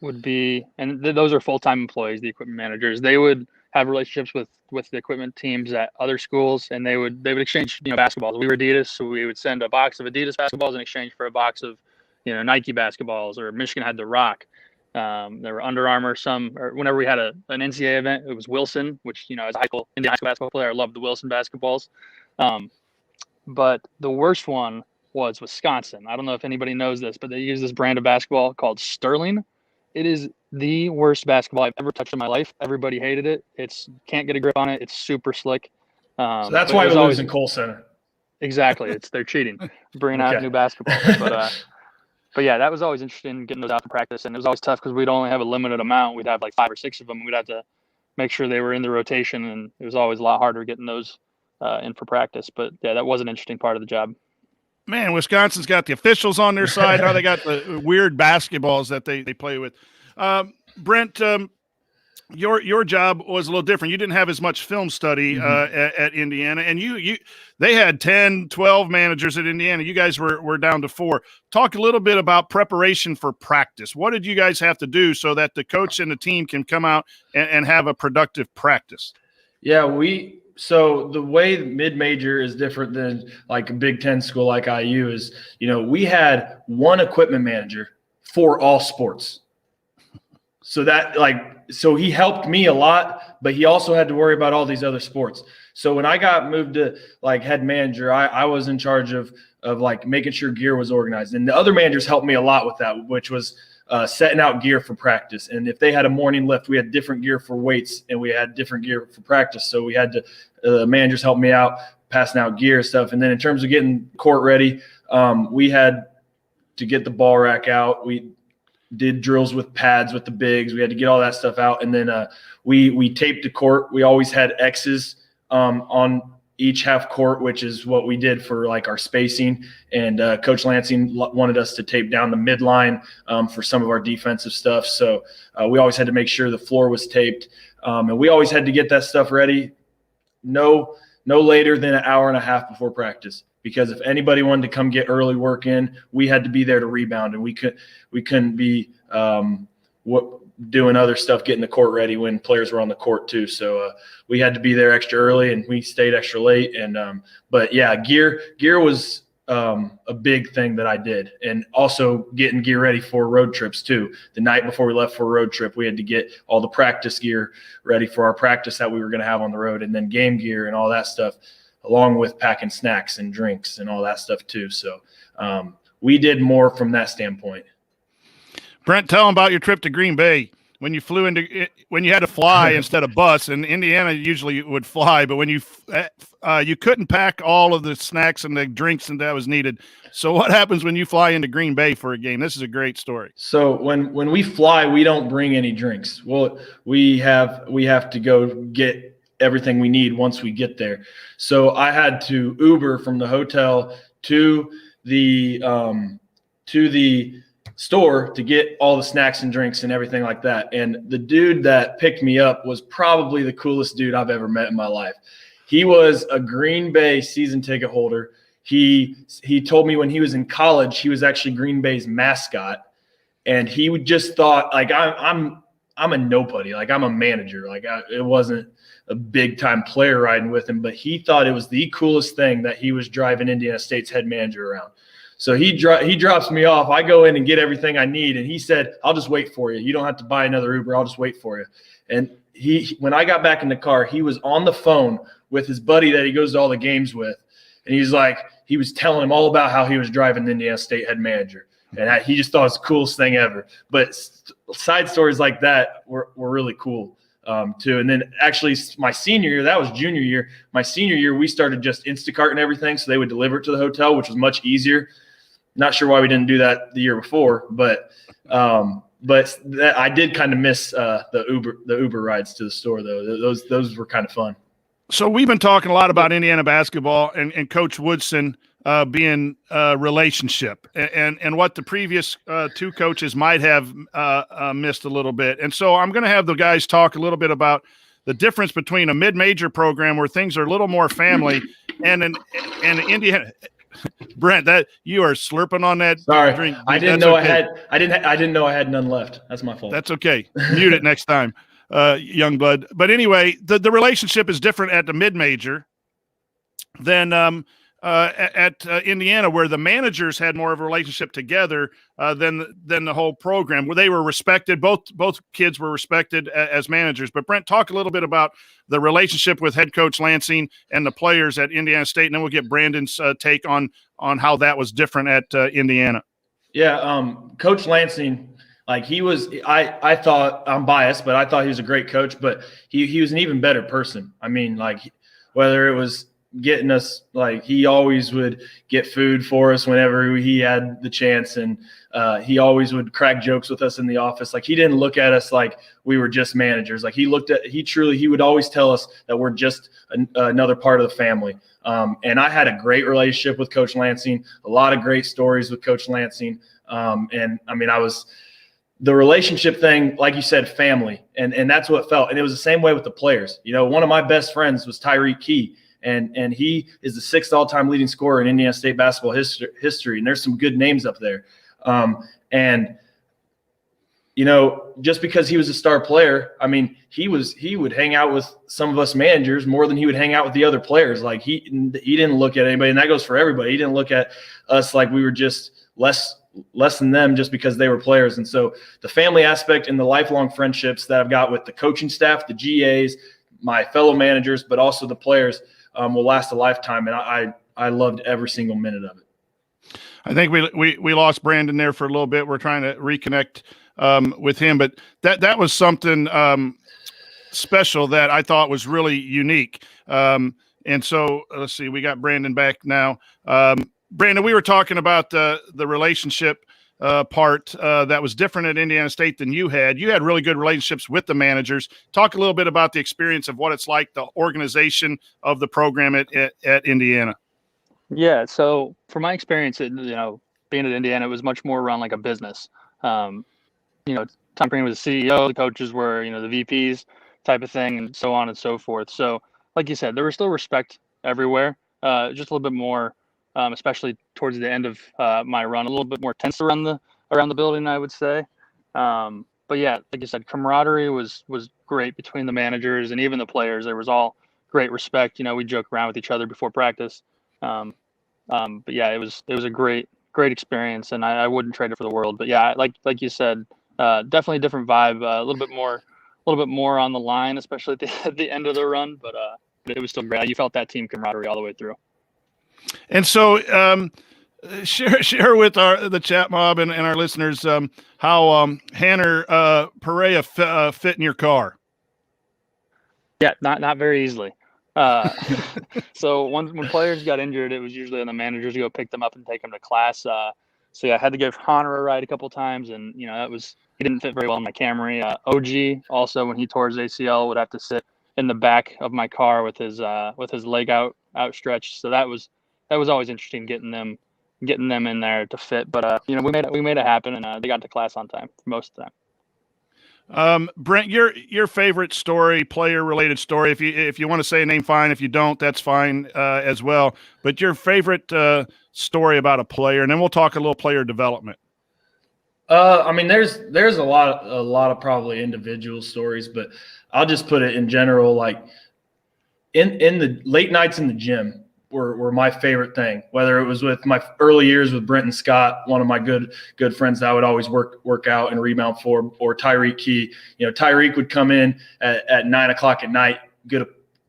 S5: would be, and those are full-time employees, the equipment managers. They would have relationships with the equipment teams at other schools, and they would exchange basketballs. We were Adidas, so we would send a box of Adidas basketballs in exchange for a box of Nike basketballs, or Michigan had the Rock. There were Under Armour, or whenever we had an NCAA event, it was Wilson, which, as a Indiana high school basketball player, I loved the Wilson basketballs. But the worst one was Wisconsin. I don't know if anybody knows this, but they use this brand of basketball called Sterling. It is the worst basketball I've ever touched in my life. Everybody hated it. Can't get a grip on it. It's super slick.
S6: So that's why we lose in Kohl Center.
S5: Exactly. They're cheating, bringing out new basketball. But yeah, that was always interesting, getting those out for practice. And it was always tough because we'd only have a limited amount. We'd have like 5 or 6 of them. And we'd have to make sure they were in the rotation. And it was always a lot harder getting those in for practice. But yeah, that was an interesting part of the job.
S1: Man, Wisconsin's got the officials on their side. Now they got the weird basketballs that they play with. Brent, your job was a little different. You didn't have as much film study at Indiana, and they had 10, 12 managers at Indiana. You guys were down to 4. Talk a little bit about preparation for practice. What did you guys have to do so that the coach and the team can come out and have a productive practice?
S6: Yeah, so the way mid-major is different than like a Big Ten school like IU is, we had one equipment manager for all sports. So he helped me a lot, but he also had to worry about all these other sports. So when I got moved to like head manager, I was in charge of like making sure gear was organized. And the other managers helped me a lot with that, which was setting out gear for practice. And if they had a morning lift, we had different gear for weights and we had different gear for practice. So we had to, managers help me out, passing out gear and stuff. And then in terms of getting court ready, we had to get the ball rack out. We did drills with pads with the bigs. We had to get all that stuff out. And then we taped the court. We always had X's on each half court, which is what we did for like our spacing. And Coach Lansing wanted us to tape down the midline for some of our defensive stuff. So we always had to make sure the floor was taped. And we always had to get that stuff ready no later than an hour and a half before practice. Because if anybody wanted to come get early work in, we had to be there to rebound, and we couldn't be doing other stuff, getting the court ready when players were on the court too. So we had to be there extra early, and we stayed extra late. And but yeah, gear was a big thing that I did, and also getting gear ready for road trips too. The night before we left for a road trip, we had to get all the practice gear ready for our practice that we were going to have on the road, and then game gear and all that stuff, along with packing snacks and drinks and all that stuff too. So we did more from that standpoint.
S1: Brent, tell them about your trip to Green Bay. When you had to fly instead of bus, and Indiana usually would fly, but when you couldn't pack all of the snacks and the drinks and that was needed. So what happens when you fly into Green Bay for a game? This is a great story.
S6: So when we fly, we don't bring any drinks. Well, we have to go get everything we need once we get there. So I had to Uber from the hotel to the store to get all the snacks and drinks and everything like that. And the dude that picked me up was probably the coolest dude I've ever met in my life. He was a Green Bay season ticket holder. He told me when he was in college, he was actually Green Bay's mascot. And he just thought, like, I'm I'm a nobody. Like, I'm a manager. Like, it wasn't a big time player riding with him, but he thought it was the coolest thing that he was driving Indiana State's head manager around. So he drops me off. I go in and get everything I need. And he said, I'll just wait for you. You don't have to buy another Uber. I'll just wait for you. And when I got back in the car, he was on the phone with his buddy that he goes to all the games with. And he's like, he was telling him all about how he was driving the Indiana State head manager. And he just thought it was the coolest thing ever. But side stories like that were really cool too. And then actually my senior year, that was junior year. My senior year, we started just Instacart and everything. So they would deliver it to the hotel, which was much easier. Not sure why we didn't do that the year before, but I did kind of miss the Uber rides to the store though. Those were kind of fun.
S1: So we've been talking a lot about Indiana basketball and Coach Woodson being a relationship and what the previous two coaches might have missed a little bit. And so I'm going to have the guys talk a little bit about the difference between a mid-major program where things are a little more family and Indiana. Brent, that you are slurping on that.
S6: Sorry,
S1: drink.
S6: I didn't know okay. I didn't know I had none left. That's my fault.
S1: That's okay. Mute it next time, young blood. But anyway, the relationship is different at the mid-major than at Indiana, where the managers had more of a relationship together than the whole program, where they were respected. Both kids were respected as managers. But Brent, talk a little bit about the relationship with head coach Lansing and the players at Indiana State, and then we'll get Brandon's take on how that was different at Indiana.
S6: Yeah, Coach Lansing, like he was, I thought, I'm biased, but I thought he was a great coach, but he was an even better person. I mean, like whether it was getting us, like he always would get food for us whenever he had the chance, and he always would crack jokes with us in the office. Like he didn't look at us like we were just managers. Like he would always tell us that we're just another part of the family. And I had a great relationship with Coach Lansing, a lot of great stories with Coach Lansing. And I mean, the relationship thing, like you said, family, and that's what it felt. And it was the same way with the players. You know, one of my best friends was Tyreek Key. And he is the 6th all-time leading scorer in Indiana State basketball history. And there's some good names up there. And, you know, just because he was a star player, I mean, he would hang out with some of us managers more than he would hang out with the other players. Like he didn't look at anybody, and that goes for everybody. He didn't look at us like we were just less than them just because they were players. And so the family aspect and the lifelong friendships that I've got with the coaching staff, the GAs, my fellow managers, but also the players, will last a lifetime, and I loved every single minute of it.
S1: I think we lost Brandon there for a little bit. We're trying to reconnect with him, but that was something special that I thought was really unique. And so let's see, we got Brandon back now. Brandon, we were talking about the relationship part that was different at Indiana State than you had. You had really good relationships with the managers. Talk a little bit about the experience of what it's like, the organization of the program at Indiana.
S5: Yeah, so from my experience, being at Indiana, it was much more around like a business. Tom Crean was the CEO, the coaches were, the VPs type of thing, and so on and so forth. So like you said, there was still respect everywhere, just a little bit more, especially towards the end of my run, a little bit more tense around the building, I would say. But yeah, like you said, camaraderie was great between the managers and even the players. There was all great respect. We joke around with each other before practice. But yeah, it was a great experience, and I wouldn't trade it for the world. But yeah, like you said, definitely a different vibe, a little bit more on the line, especially at the end of the run. But it was still great. You felt that team camaraderie all the way through.
S1: And so, share with the chat mob and our listeners how Hanner Perea fit in your car.
S5: Yeah, not very easily. So when players got injured, it was usually on the managers to go pick them up and take them to class. So yeah, I had to give Hunter a ride a couple times, and he didn't fit very well in my Camry. OG also, when he tore his ACL, would have to sit in the back of my car with his leg outstretched. So that was always interesting getting them in there to fit. But we made it happen, and they got to class on time for most of the time.
S1: Brent, your favorite story, player-related story, if you want to say a name, fine. If you don't, that's fine as well. But your favorite story about a player, and then we'll talk a little player development.
S6: I mean, there's a lot of probably individual stories, but I'll just put it in general. Like in the late nights in the gym were my favorite thing. Whether it was with my early years with Brent and Scott, one of my good friends that I would always work out and rebound for, or Tyreek Key. You know, Tyreek would come in at 9 o'clock at night,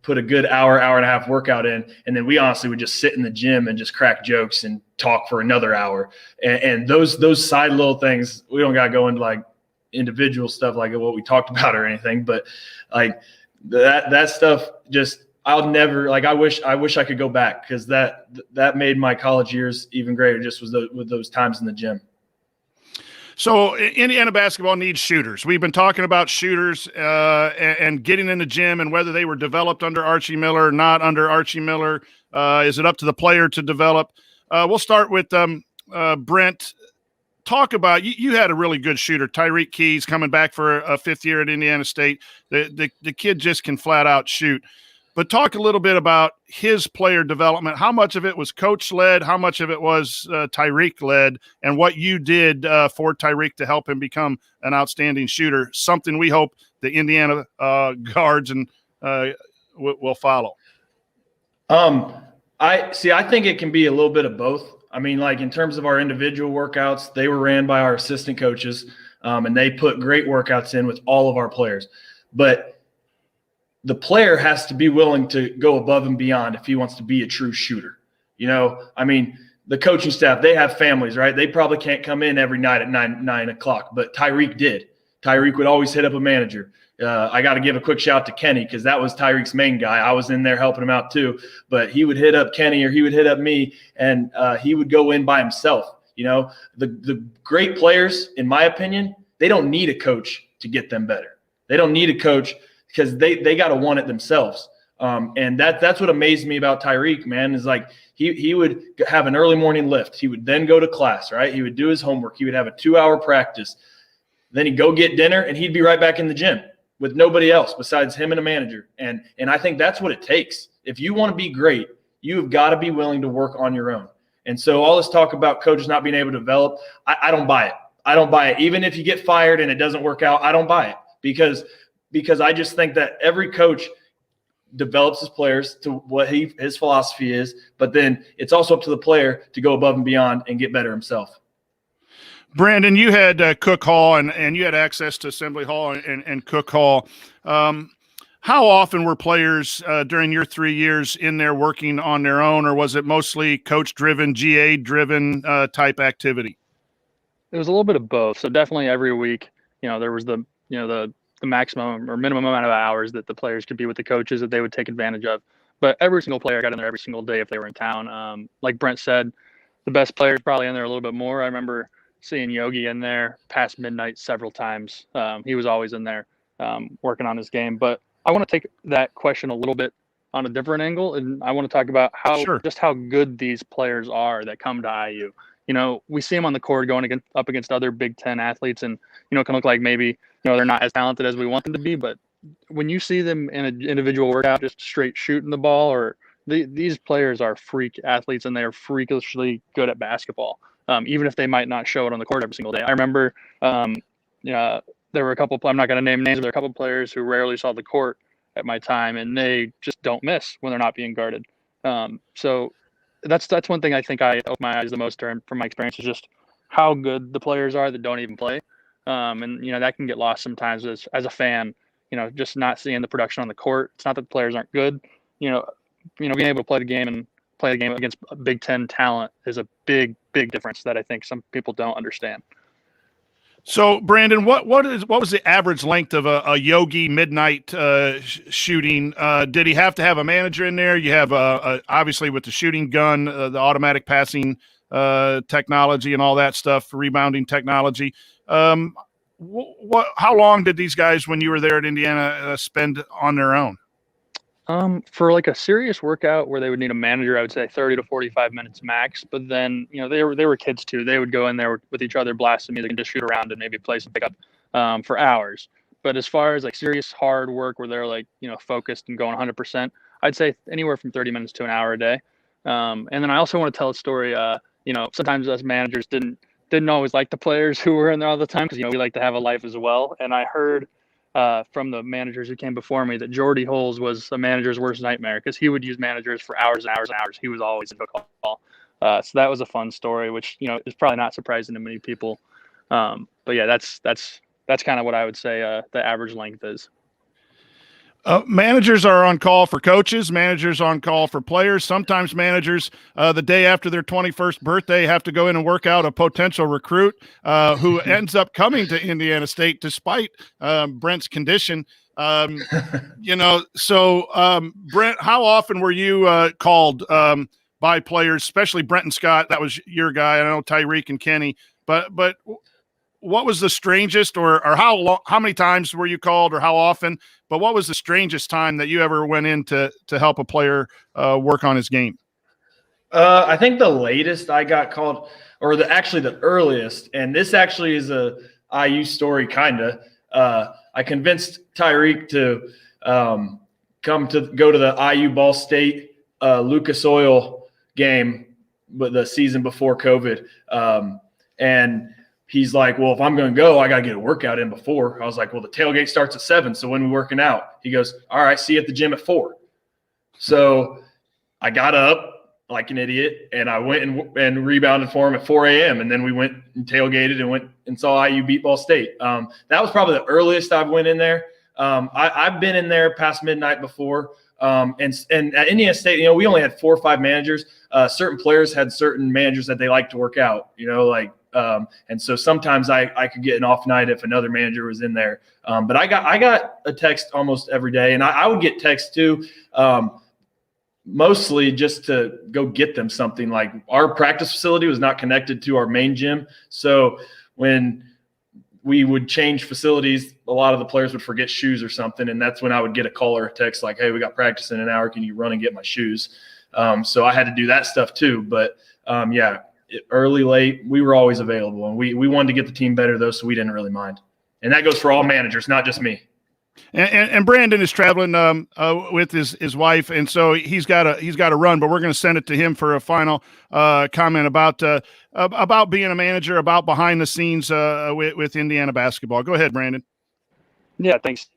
S6: put a good hour and a half workout in, and then we honestly would just sit in the gym and just crack jokes and talk for another hour. And those side little things, we don't got to go into like individual stuff like what we talked about or anything, but like that stuff just I'll never like. I wish I could go back, because that made my college years even greater. Just with those times in the gym.
S1: So Indiana basketball needs shooters. We've been talking about shooters and getting in the gym, and whether they were developed under Archie Miller or not under Archie Miller. Is it up to the player to develop? We'll start with Brent. Talk about you had a really good shooter, Tyreek Keys, coming back for a fifth year at Indiana State. The kid just can flat out shoot. But talk a little bit about his player development. How much of it was coach-led? How much of it was Tyreek-led? And what you did for Tyreek to help him become an outstanding shooter, something we hope the Indiana guards and will follow.
S6: I think it can be a little bit of both. I mean, like in terms of our individual workouts, they were ran by our assistant coaches, and they put great workouts in with all of our players. But the player has to be willing to go above and beyond if he wants to be a true shooter. You know, I mean, the coaching staff, they have families, right? They probably can't come in every night at 9 o'clock, but Tyreek did. Tyreek would always hit up a manager. I got to give a quick shout out to Kenny, because that was Tyreek's main guy. I was in there helping him out too, but he would hit up Kenny or he would hit up me, and he would go in by himself. You know, the great players, in my opinion, they don't need a coach to get them better. They don't need a coach, because they got to want it themselves. And that's what amazed me about Tyreek, man, is like he would have an early morning lift. He would then go to class, right? He would do his homework. He would have a 2-hour practice. Then he'd go get dinner, and he'd be right back in the gym with nobody else besides him and a manager. And I think that's what it takes. If you want to be great, you've got to be willing to work on your own. And so all this talk about coaches not being able to develop, I don't buy it. I don't buy it. Even if you get fired and it doesn't work out, I don't buy it, because I just think that every coach develops his players to what his philosophy is, but then it's also up to the player to go above and beyond and get better himself.
S1: Brandon, you had Cook Hall and you had access to Assembly Hall and Cook Hall. How often were players during your 3 years in there working on their own, or was it mostly coach-driven, GA-driven type activity?
S5: It was a little bit of both. So definitely every week, there was the maximum or minimum amount of hours that the players could be with the coaches that they would take advantage of. But every single player got in there every single day if they were in town. Like Brent said, the best players probably in there a little bit more. I remember seeing Yogi in there past midnight several times. He was always in there working on his game. But I want to take that question a little bit on a different angle, and I want to talk about just how good these players are that come to IU. We see them on the court going up against other Big Ten athletes, and it can look like maybe they're not as talented as we want them to be. But when you see them in an individual workout, just straight shooting the ball, or these players are freak athletes, and they are freakishly good at basketball, even if they might not show it on the court every single day. I remember, there were a couple. I'm not going to name names, but there are a couple players who rarely saw the court at my time, and they just don't miss when they're not being guarded. So that's one thing I think I opened my eyes the most from my experience, is just how good the players are that don't even play. And that can get lost sometimes as a fan, just not seeing the production on the court. It's not that the players aren't good. Being able to play the game against Big Ten talent is a big difference that I think some people don't understand.
S1: So, Brandon, what was the average length of a Yogi midnight shooting? Did he have to have a manager in there? You have obviously with the shooting gun, the automatic passing technology and all that stuff, rebounding technology. How long did these guys, when you were there at Indiana, spend on their own?
S5: For like a serious workout where they would need a manager, I would say 30 to 45 minutes max. But then, they were kids too. They would go in there with each other, blast some music, and just shoot around and maybe play some pickup for hours. But as far as like serious hard work where they're like, focused and going 100%, I'd say anywhere from 30 minutes to an hour a day. And then I also want to tell a story. Sometimes us managers didn't didn't always like the players who were in there all the time because, we like to have a life as well. And I heard from the managers who came before me that Jordy Holes was a manager's worst nightmare because he would use managers for hours and hours and hours. He was always in football. So that was a fun story, which, is probably not surprising to many people. But yeah, that's kind of what I would say the average length is.
S1: Managers are on call for coaches. Managers on call for players. Sometimes managers, the day after their 21st birthday, have to go in and work out a potential recruit who ends up coming to Indiana State despite Brent's condition. So Brent, how often were you called by players, especially Brent and Scott? That was your guy. I know Tyreek and Kenny, but what was the strangest, or how many times were you called, or how often? But what was the strangest time that you ever went in to help a player work on his game?
S6: I think the latest I got called, or the earliest, and this actually is a IU story, kinda. I convinced Tyreek to go to the IU Ball State Lucas Oil game, but the season before COVID, and he's like, well, if I'm going to go, I got to get a workout in before. I was like, well, the tailgate starts at 7. So when we're working out, he goes, all right, see you at the gym at 4. So I got up like an idiot and I went and rebounded for him at 4 a.m. And then we went and tailgated and went and saw IU beat Ball State. That was probably the earliest I've went in there. I've been in there past midnight before. And at Indiana State, we only had 4 or 5 managers. Certain players had certain managers that they like to work out, and so sometimes I could get an off night if another manager was in there. But I got a text almost every day, and I would get texts too, mostly just to go get them something. Like our practice facility was not connected to our main gym, so when we would change facilities, a lot of the players would forget shoes or something, and that's when I would get a call or a text like, "Hey, we got practice in an hour. Can you run and get my shoes?" So I had to do that stuff too. But yeah. Early, late, we were always available, and we wanted to get the team better though, so we didn't really mind. And that goes for all managers, not just me.
S1: And Brandon is traveling with his wife, and so he's got to run. But we're going to send it to him for a final comment about being a manager, about behind the scenes with Indiana basketball. Go ahead, Brandon.
S5: Yeah, thanks.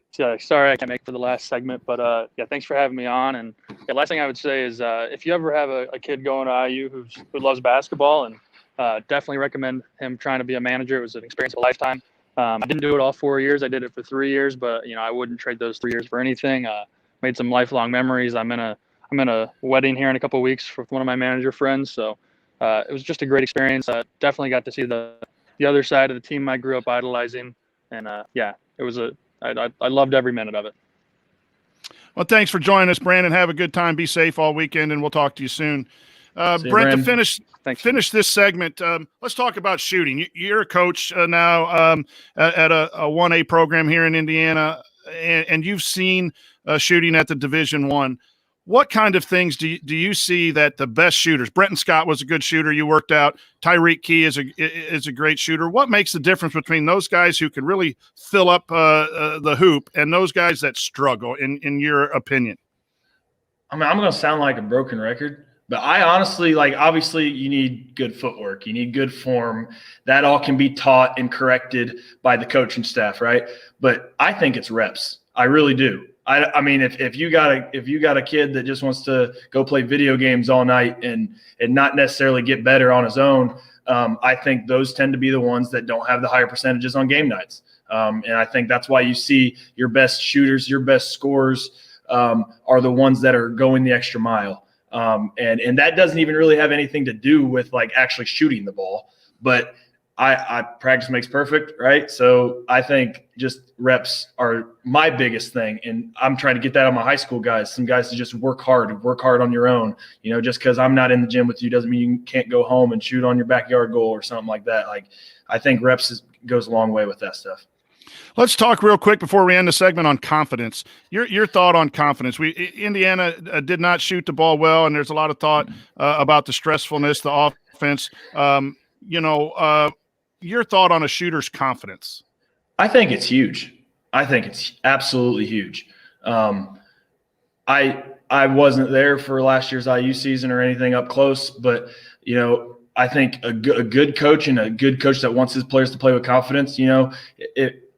S5: Sorry I can't make it for the last segment, but yeah, thanks for having me on. And the last thing I would say is if you ever have a kid going to IU who loves basketball, and definitely recommend him trying to be a manager. It was an experience of a lifetime. I didn't do it all 4 years. I did it for 3 years, but I wouldn't trade those 3 years for anything. Made some lifelong memories. I'm in a wedding here in a couple of weeks with one of my manager friends, so it was just a great experience. Definitely got to see the other side of the team I grew up idolizing, and yeah, it was I loved every minute of it.
S1: Well, thanks for joining us, Brandon. Have a good time. Be safe all weekend, and we'll talk to you soon. Brent, to finish this segment, let's talk about shooting. You're a coach now at a 1A program here in Indiana, and you've seen shooting at the Division I. What kind of things do you see that the best shooters? Brent and Scott was a good shooter. You worked out. Tyreek Key is a great shooter. What makes the difference between those guys who can really fill up the hoop and those guys that struggle, in your opinion?
S6: I mean, I'm going to sound like a broken record, but I honestly, obviously you need good footwork. You need good form. That all can be taught and corrected by the coaching staff, right? But I think it's reps. I really do. I mean, if you got a kid that just wants to go play video games all night and not necessarily get better on his own, I think those tend to be the ones that don't have the higher percentages on game nights. And I think that's why you see your best shooters, your best scorers are the ones that are going the extra mile. And that doesn't even really have anything to do with actually shooting the ball, but I practice makes perfect, right? So I think just reps are my biggest thing, and I'm trying to get that on my high school guys. Some guys to just work hard on your own. Just because I'm not in the gym with you doesn't mean you can't go home and shoot on your backyard goal or something like that. I think reps goes a long way with that stuff.
S1: Let's talk real quick before we end the segment on confidence. Your thought on confidence. Indiana did not shoot the ball well, and there's a lot of thought about the stressfulness, the offense. Your thought on a shooter's confidence.
S6: I think it's huge. I think it's absolutely huge. I wasn't there for last year's IU season or anything up close, but I think a good coach and a good coach that wants his players to play with confidence, it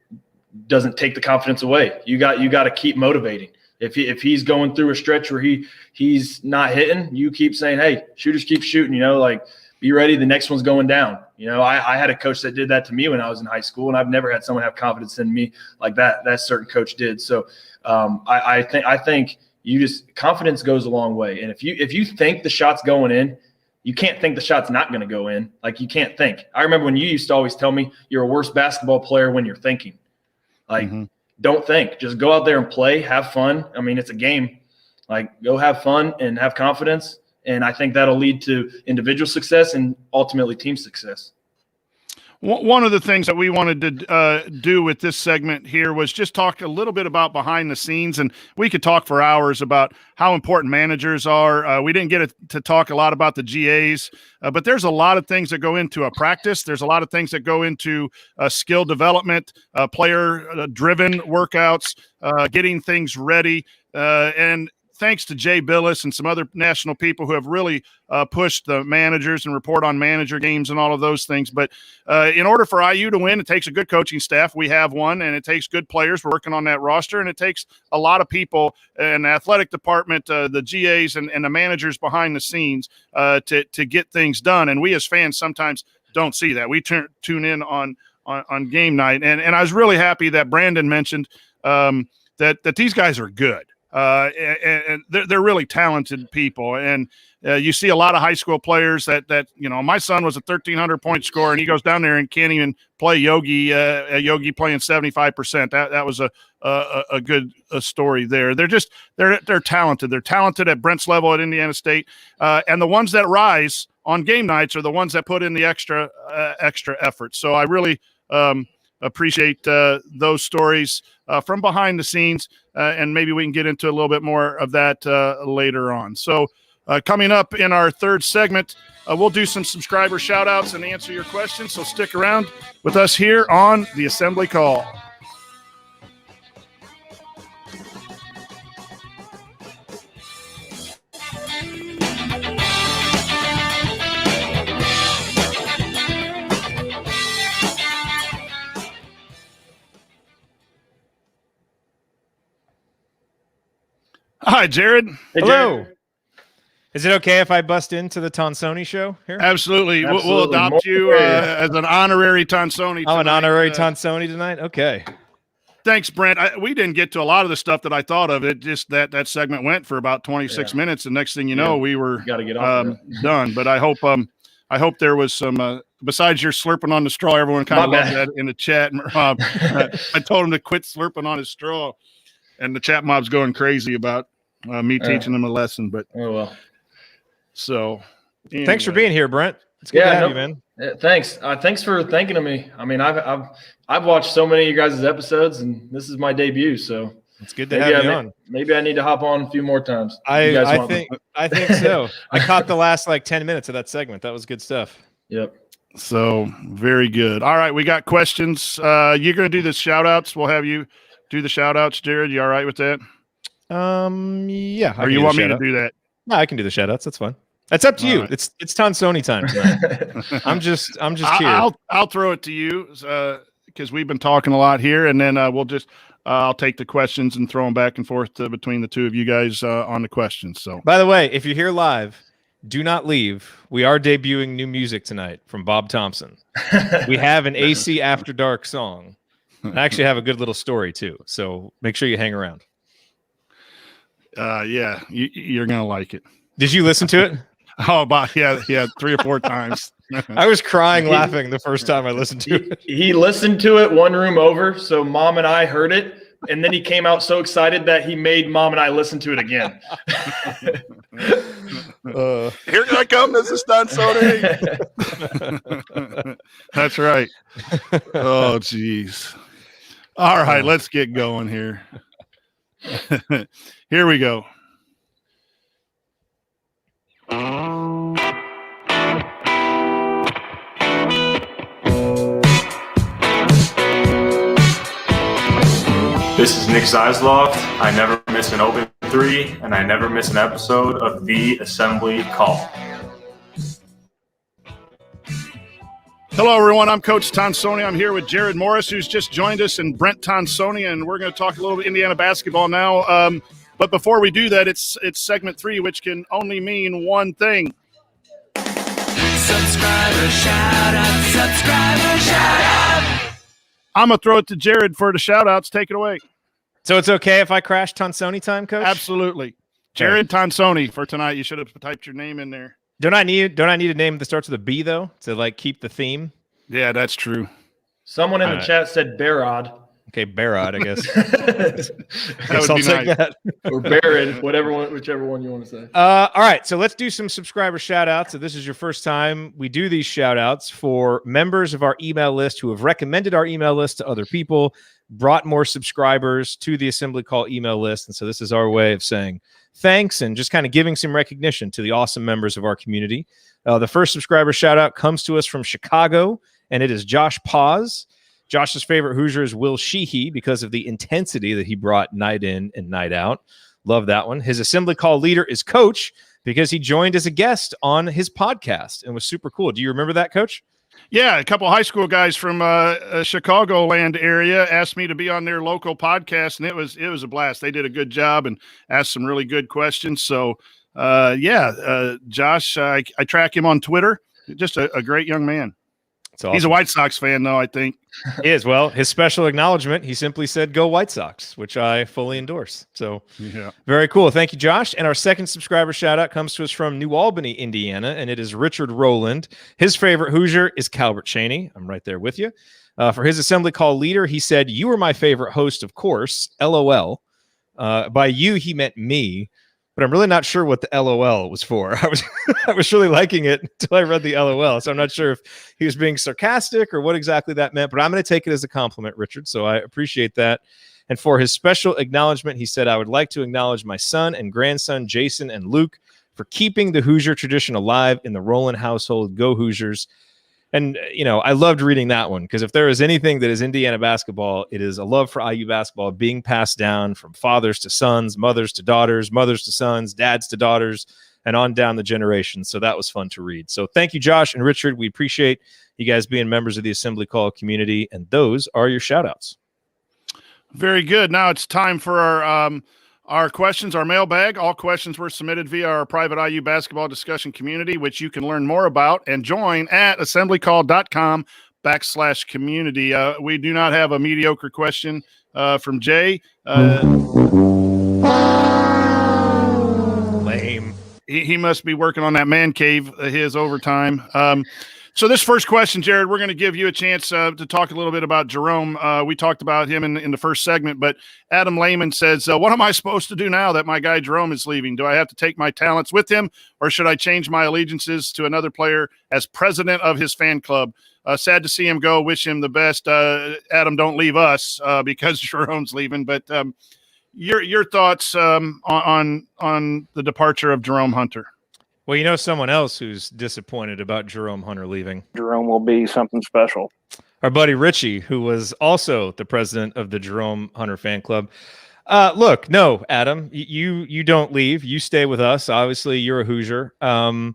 S6: doesn't take the confidence away. You got to keep motivating. If he's going through a stretch where he's not hitting, you keep saying, hey, shooters keep shooting, be ready. The next one's going down. I had a coach that did that to me when I was in high school, and I've never had someone have confidence in me like that certain coach did. So I think confidence goes a long way. And if you think the shot's going in, you can't think the shot's not going to go in. Like, you can't think. I remember when you used to always tell me you're a worse basketball player when you're thinking. Like, don't think. Just go out there and play, have fun. I mean, it's a game. Like, go have fun and have confidence. And I think that'll lead to individual success and ultimately team success.
S1: One of the things that we wanted to do with this segment here was just talk a little bit about behind the scenes, and we could talk for hours about how important managers are. We didn't get to talk a lot about the GAs, but there's a lot of things that go into a practice. There's a lot of things that go into skill development, player-driven workouts, getting things ready, and thanks to Jay Billis and some other national people who have really pushed the managers and report on manager games and all of those things. But in order for IU to win, it takes a good coaching staff. We have one, and it takes good players. We're working on that roster, and it takes a lot of people in the athletic department, the GAs and the managers behind the scenes to get things done. And we as fans sometimes don't see that. We tune in on game night. And I was really happy that Brandon mentioned that these guys are good. And they're really talented people. And you see a lot of high school players that my son was a 1,300 point scorer, and he goes down there and can't even play Yogi playing 75%. That was a good story there. They're talented. They're talented at Brent's level at Indiana State. And the ones that rise on game nights are the ones that put in the extra effort. So I really appreciate those stories from behind the scenes, and maybe we can get into a little bit more of that later on. So coming up in our third segment, we'll do some subscriber shout-outs and answer your questions, so stick around with us here on the Assembly Call. Hi, Jared.
S6: Hey,
S8: Hello.
S6: Jared.
S8: Is it okay if I bust into the Tonsony show here?
S1: Absolutely. We'll adopt you as an honorary Tonsony.
S8: I'm an honorary Tonsony tonight? Okay.
S1: Thanks, Brent. We didn't get to a lot of the stuff that I thought of. It just that segment went for about 26 minutes, and next thing you know, we were done. But I hope there was some besides your slurping on the straw. Everyone kind of loved that in the chat. I told him to quit slurping on his straw, and the chat mob's going crazy about me teaching them a lesson. But so anyway.
S8: Thanks for being here, Brent. It's good to have you, man.
S6: Thanks. Thanks for thinking of me. I mean, I've watched so many of you guys' episodes, and this is my debut, so
S8: it's good to have you on.
S6: Maybe I need to hop on a few more times.
S8: I think so. I caught the last 10 minutes of that segment. That was good stuff.
S6: Yep.
S1: So very good. All right, we got questions. You're going to do the shout outs. We'll have you do the shout outs, Jared. You all right with that?
S8: Yeah.
S1: Or you want me to do that?
S8: No, I can do the shout outs. That's fine. That's up to you.
S1: Right.
S8: It's Tonsony time tonight. I'm just here.
S1: I'll throw it to you because we've been talking a lot here, and then I'll take the questions and throw them back and forth between the two of you guys on the questions. So,
S8: by the way, if you're here live, do not leave. We are debuting new music tonight from Bob Thompson. We have an AC After Dark song. I actually have a good little story too. So make sure you hang around.
S1: Yeah, you're gonna like it.
S8: Did you listen to it?
S1: Oh, yeah, 3 or 4 times.
S8: I was crying laughing the first time I listened to it.
S6: He listened to it one room over, so Mom and I heard it, and then he came out so excited that he made Mom and I listen to it again.
S1: Here I come, Mrs. Tonsoni. That's right. Oh, geez. All right, let's get going here. Here we go.
S9: This is Nick Zeisloft. I never miss an open 3, and I never miss an episode of The Assembly Call.
S1: Hello, everyone. I'm Coach Tonsony. I'm here with Jared Morris, who's just joined us, and Brent Tonsony, and we're going to talk a little bit Indiana basketball now. But before we do that, it's segment 3, which can only mean one thing.
S4: Subscriber shout out, subscriber shout out.
S1: I'm going to throw it to Jared for the shout-outs. Take it away.
S8: So it's okay if I crash Tonsony time, Coach?
S1: Absolutely. Jared Tonsony for tonight. You should have typed your name in there.
S8: Don't I need a name that starts with a B, though, to, like, keep the theme?
S1: Yeah, that's true.
S6: Someone in the chat said Barod.
S8: Okay, Barod, I guess.
S1: That would be nice.
S8: That.
S6: Or Barrett, whichever one you want to say.
S8: All right, so let's do some subscriber shout-outs. If this is your first time, we do these shout-outs for members of our email list who have recommended our email list to other people, brought more subscribers to the Assembly Call email list. And so this is our way of saying thanks and just kind of giving some recognition to the awesome members of our community. The first subscriber shout-out comes to us from Chicago, and it is Josh Paz. Josh's favorite Hoosier is Will Sheehy because of the intensity that he brought night in and night out. Love that one. His Assembly Call leader is Coach because he joined as a guest on his podcast and was super cool. Do you remember that, Coach?
S1: Yeah, a couple high school guys from Chicagoland area asked me to be on their local podcast, and it was a blast. They did a good job and asked some really good questions. So, Josh, I track him on Twitter. Just a great young man.
S8: Awesome.
S1: He's a White Sox fan, though, I think.
S8: He is. Well, his special acknowledgement, he simply said, "Go White Sox," which I fully endorse. So very cool. Thank you, Josh. And our second subscriber shout out comes to us from New Albany, Indiana, and it is Richard Rowland. His favorite Hoosier is Calbert Cheney. I'm right there with you. For his Assembly Call leader, he said, "You are my favorite host, of course, LOL." By you, he meant me. But I'm really not sure what the LOL was for. I was really liking it until I read the LOL. So I'm not sure if he was being sarcastic or what exactly that meant. But I'm going to take it as a compliment, Richard. So I appreciate that. And for his special acknowledgement, he said, "I would like to acknowledge my son and grandson, Jason and Luke, for keeping the Hoosier tradition alive in the Rowland household. Go Hoosiers." And, I loved reading that one because if there is anything that is Indiana basketball, it is a love for IU basketball being passed down from fathers to sons, mothers to daughters, mothers to sons, dads to daughters, and on down the generations. So that was fun to read. So thank you, Josh and Richard. We appreciate you guys being members of the Assembly Call community. And those are your shout outs.
S1: Very good. Now it's time for our questions, our mailbag. All questions were submitted via our private IU basketball discussion community, which you can learn more about and join at assemblycall.com/community. We do not have a mediocre question from Jay.
S8: Lame.
S1: He must be working on that man cave, his overtime. So this first question, Jared, we're going to give you a chance to talk a little bit about Jerome. We talked about him in the first segment, but Adam Lehman says, what am I supposed to do now that my guy Jerome is leaving? Do I have to take my talents with him, or should I change my allegiances to another player as president of his fan club? Sad to see him go. Wish him the best. Adam, don't leave us because Jerome's leaving. But your thoughts on the departure of Jerome Hunter?
S8: Well, someone else who's disappointed about Jerome Hunter leaving.
S10: Jerome will be something special.
S8: Our buddy Richie, who was also the president of the Jerome Hunter fan club. Look, no, Adam, you don't leave. You stay with us. Obviously, you're a Hoosier. I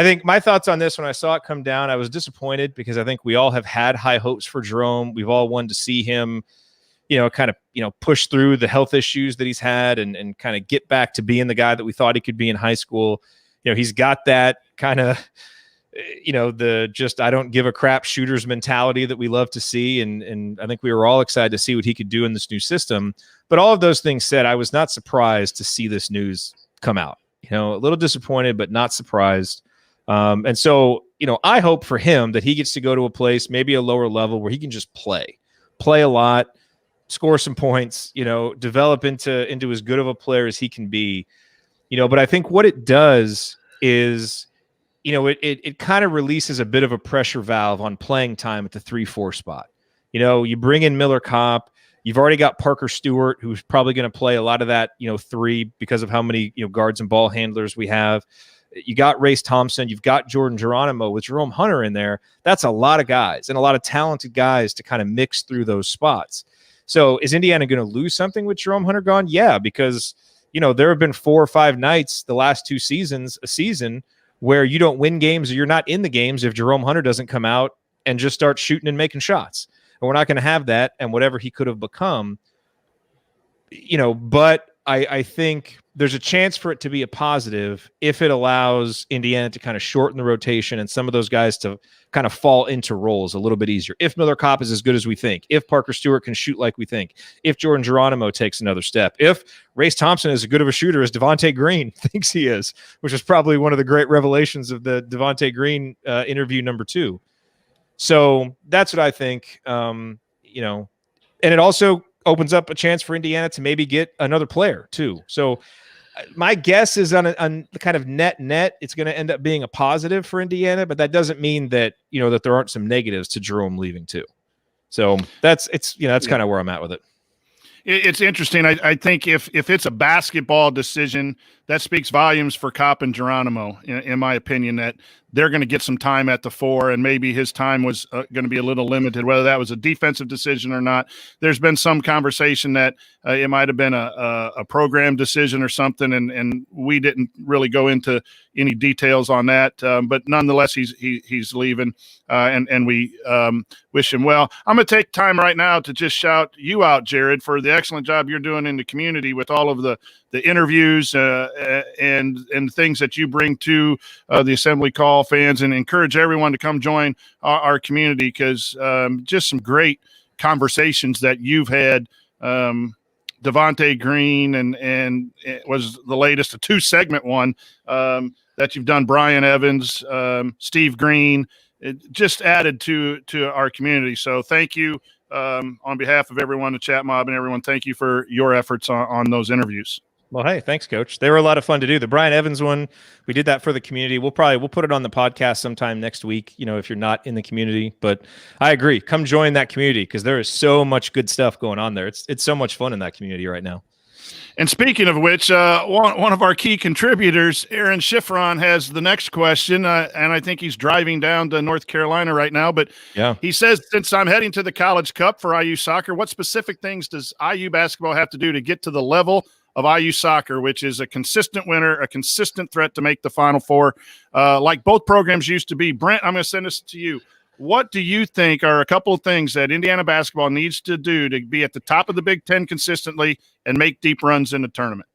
S8: think my thoughts on this when I saw it come down, I was disappointed because I think we all have had high hopes for Jerome. We've all wanted to see him, push through the health issues that he's had and kind of get back to being the guy that we thought he could be in high school. He's got that kind of, the just I don't give a crap shooters mentality that we love to see. And I think we were all excited to see what he could do in this new system. But all of those things said, I was not surprised to see this news come out. A little disappointed, but not surprised. And so, I hope for him that he gets to go to a place, maybe a lower level, where he can just play a lot, score some points, develop into as good of a player as he can be. But I think what it does is, it kind of releases a bit of a pressure valve on playing time at the 3-4 spot. You bring in Miller Kopp. You've already got Parker Stewart, who's probably going to play a lot of that, 3 because of how many, guards and ball handlers we have. You got Race Thompson. You've got Jordan Geronimo with Jerome Hunter in there. That's a lot of guys and a lot of talented guys to kind of mix through those spots. So is Indiana going to lose something with Jerome Hunter gone? Yeah, because, there have been 4 or 5 nights the last 2 seasons, a season, where you don't win games or you're not in the games if Jerome Hunter doesn't come out and just start shooting and making shots. And we're not going to have that. And whatever he could have become, but I think there's a chance for it to be a positive if it allows Indiana to kind of shorten the rotation and some of those guys to kind of fall into roles a little bit easier. If Miller Kopp is as good as we think, if Parker Stewart can shoot like we think, if Jordan Geronimo takes another step, if Race Thompson is as good of a shooter as Devontae Green thinks he is, which is probably one of the great revelations of the Devontae Green interview number 2. So that's what I think, and it also opens up a chance for Indiana to maybe get another player too. So my guess is on the kind of net, it's going to end up being a positive for Indiana, but that doesn't mean that, that there aren't some negatives to Jerome leaving too. So that's kind of where I'm at with it.
S1: It's interesting. I think if it's a basketball decision, that speaks volumes for Kopp and Geronimo, in my opinion, that they're going to get some time at the 4, and maybe his time was going to be a little limited, whether that was a defensive decision or not. There's been some conversation that it might have been a program decision or something, and we didn't really go into any details on that. But nonetheless, he's leaving, and we wish him well. I'm going to take time right now to just shout you out, Jared, for the excellent job you're doing in the community with all of the interviews and things that you bring to the Assembly Call fans, and encourage everyone to come join our community, because just some great conversations that you've had. Devontae Green and it was the latest, a 2-segment one that you've done. Brian Evans, Steve Green, it just added to our community. So thank you on behalf of everyone, the chat mob and everyone. Thank you for your efforts on those interviews.
S8: Well, hey, thanks, Coach. They were a lot of fun to do. The Brian Evans one, we did that for the community. We'll put it on the podcast sometime next week, if you're not in the community. But I agree. Come join that community, because there is so much good stuff going on there. It's so much fun in that community right now.
S1: And speaking of which, one of our key contributors, Aaron Schifron, has the next question, and I think he's driving down to North Carolina right now. But
S8: yeah,
S1: he says, since I'm heading to the College Cup for IU soccer, what specific things does IU basketball have to do to get to the level of IU soccer, which is a consistent winner, a consistent threat to make the Final Four, like both programs used to be? Brent, I'm going to send this to you. What do you think are a couple of things that Indiana basketball needs to do to be at the top of the Big Ten consistently and make deep runs in the tournament?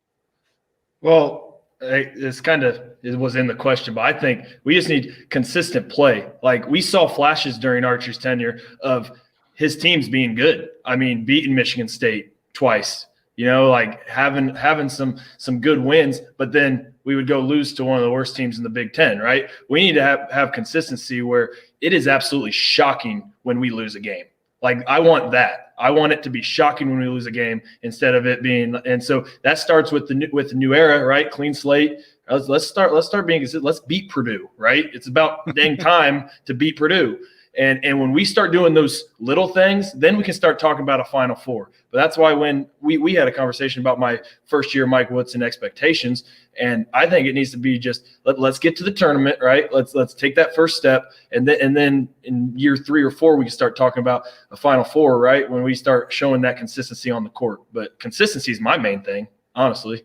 S6: Well, it was in the question, but I think we just need consistent play. Like, we saw flashes during Archer's tenure of his teams being good. I mean, beating Michigan State twice, like having some good wins, but then we would go lose to one of the worst teams in the Big Ten, right? We need to have consistency where it is absolutely shocking when we lose a game. Like, I want that. I want it to be shocking when we lose a game instead of it being. And so that starts with the new era, right? Clean slate. Let's start being consistent. Let's beat Purdue, right? It's about dang time to beat Purdue. And when we start doing those little things, then we can start talking about a Final Four. But that's why when we had a conversation about my first year Mike Woodson expectations, and I think it needs to be just let's get to the tournament, right? Let's take that first step, and then in year 3 or 4 we can start talking about a Final Four, right? When we start showing that consistency on the court. But consistency is my main thing, honestly.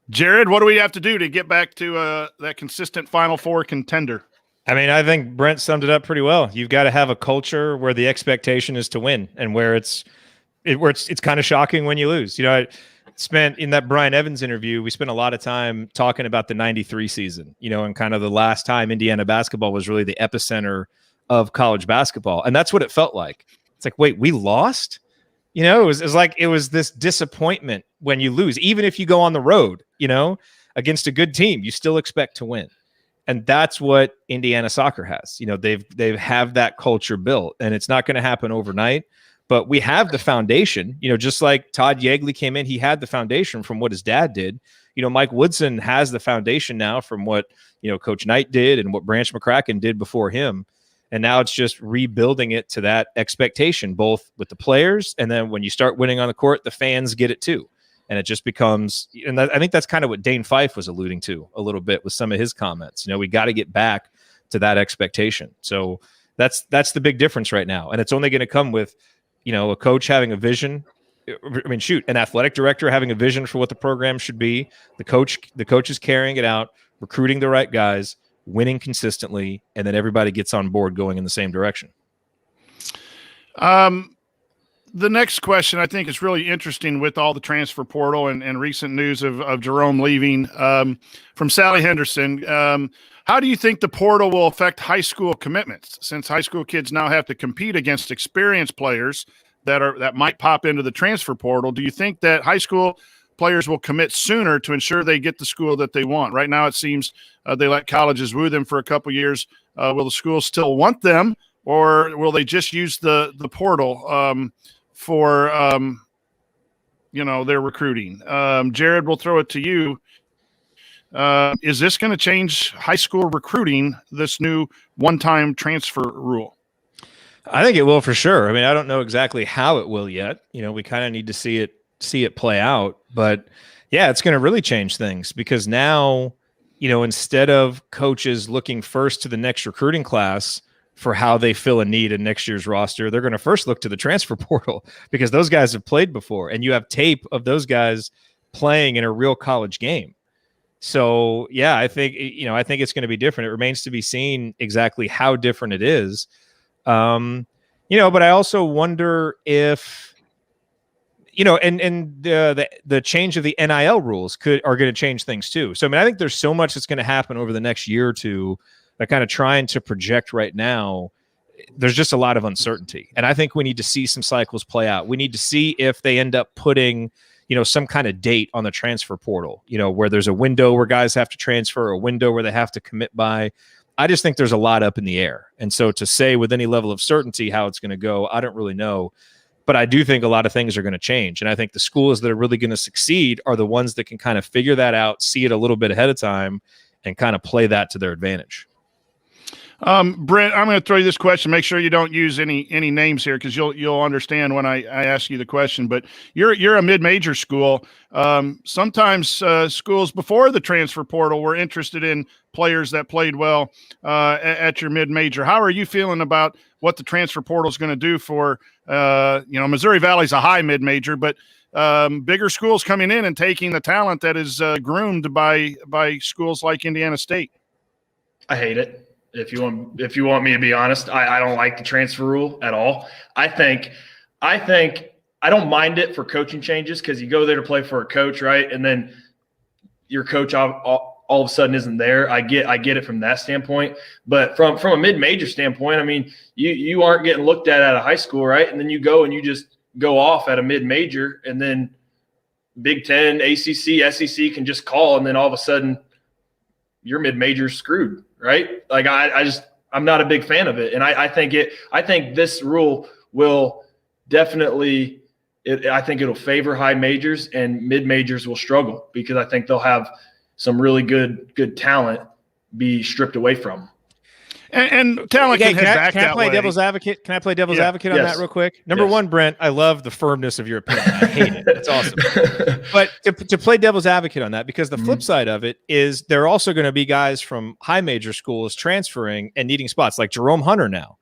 S1: Jared, what do we have to do to get back to that consistent Final Four contender?
S8: I mean, I think Brent summed it up pretty well. You've got to have a culture where the expectation is to win, and where it's kind of shocking when you lose. I spent in that Brian Evans interview, we spent a lot of time talking about the 93 season, and kind of the last time Indiana basketball was really the epicenter of college basketball. And that's what it felt like. It's like, wait, we lost? It was like, it was this disappointment when you lose. Even if you go on the road, against a good team, you still expect to win. And that's what Indiana soccer has. They have that culture built, and it's not going to happen overnight, but we have the foundation, just like Todd Yeagley came in, he had the foundation from what his dad did. Mike Woodson has the foundation now from what, Coach Knight did and what Branch McCracken did before him. And now it's just rebuilding it to that expectation, both with the players, and then when you start winning on the court, the fans get it too. And it just becomes, and I think that's kind of what Dane Fife was alluding to a little bit with some of his comments. We got to get back to that expectation. So that's the big difference right now. And it's only going to come with, a coach having a vision. An athletic director having a vision for what the program should be. The coach is carrying it out, recruiting the right guys, winning consistently, and then everybody gets on board going in the same direction.
S1: The next question I think is really interesting with all the transfer portal and recent news of Jerome leaving. From Sally Henderson, how do you think the portal will affect high school commitments, since high school kids now have to compete against experienced players that might pop into the transfer portal? Do you think that high school players will commit sooner to ensure they get the school that they want? Right now it seems they let colleges woo them for a couple years. Will the schools still want them, or will they just use the portal for their recruiting? Jared, we'll throw it to you. Is this going to change high school recruiting, this new one-time transfer rule?
S8: I think it will for sure. I mean, I don't know exactly how it will yet. We kind of need to see it play out. But yeah, it's going to really change things, because now, instead of coaches looking first to the next recruiting class for how they fill a need in next year's roster, they're going to first look to the transfer portal, because those guys have played before and you have tape of those guys playing in a real college game. So yeah, I think it's going to be different. It remains to be seen exactly how different it is. But I also wonder if, and the change of the NIL rules are going to change things too. So, I mean, I think there's so much that's going to happen over the next year or two that kind of trying to project right now, there's just a lot of uncertainty. And I think we need to see some cycles play out. We need to see if they end up putting, some kind of date on the transfer portal, where there's a window where guys have to transfer, a window where they have to commit by. I just think there's a lot up in the air. And so to say with any level of certainty how it's going to go, I don't really know. But I do think a lot of things are going to change. And I think the schools that are really going to succeed are the ones that can kind of figure that out, see it a little bit ahead of time, and kind of play that to their advantage.
S1: Brent, I'm going to throw you this question. Make sure you don't use any names here, because you'll understand when I ask you the question. But you're a mid-major school. Sometimes schools before the transfer portal were interested in players that played well at your mid-major. How are you feeling about what the transfer portal is going to do for Missouri Valley's a high mid-major, but bigger schools coming in and taking the talent that is groomed by schools like Indiana State?
S6: I hate it. If you want me to be honest, I don't like the transfer rule at all. I think I don't mind it for coaching changes, because you go there to play for a coach, right? And then your coach all of a sudden isn't there. I get it from that standpoint. But from a mid-major standpoint, I mean, you aren't getting looked at a high school, right? And then you go and you just go off at a mid-major, and then Big Ten, ACC, SEC can just call, and then all of a sudden your mid-major screwed. Right? Like I'm not a big fan of it. And I think this rule will definitely, I think it'll favor high majors, and mid majors will struggle, because I think they'll have some really good talent be stripped away from.
S1: And talent can head back
S8: Can I
S1: that
S8: play
S1: way.
S8: devil's advocate? Can I play devil's advocate on that real quick? Number one, Brent, I love the firmness of your opinion. I hate it. It's awesome. But to play devil's advocate on that, because the flip side of it is there are also going to be guys from high major schools transferring and needing spots, like Jerome Hunter now.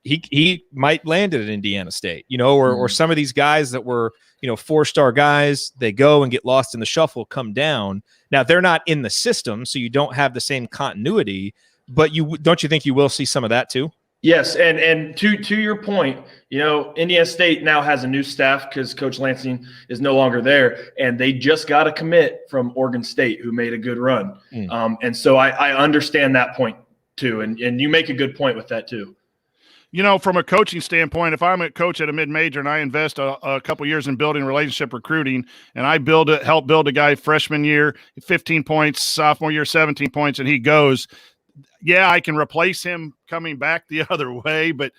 S8: He might land at Indiana State, or some of these guys that were, 4-star guys, they go and get lost in the shuffle, come down. Now, they're not in the system, so you don't have the same continuity. But don't you think you will see some of that too?
S6: Yes, and to your point, Indiana State now has a new staff, because Coach Lansing is no longer there, and they just got a commit from Oregon State who made a good run. And so I understand that point too, and you make a good point with that too.
S1: From a coaching standpoint, if I'm a coach at a mid-major and I invest a couple years in building relationship recruiting, and I help build a guy freshman year, 15 points, sophomore year, 17 points, and he goes – yeah, I can replace him coming back the other way, but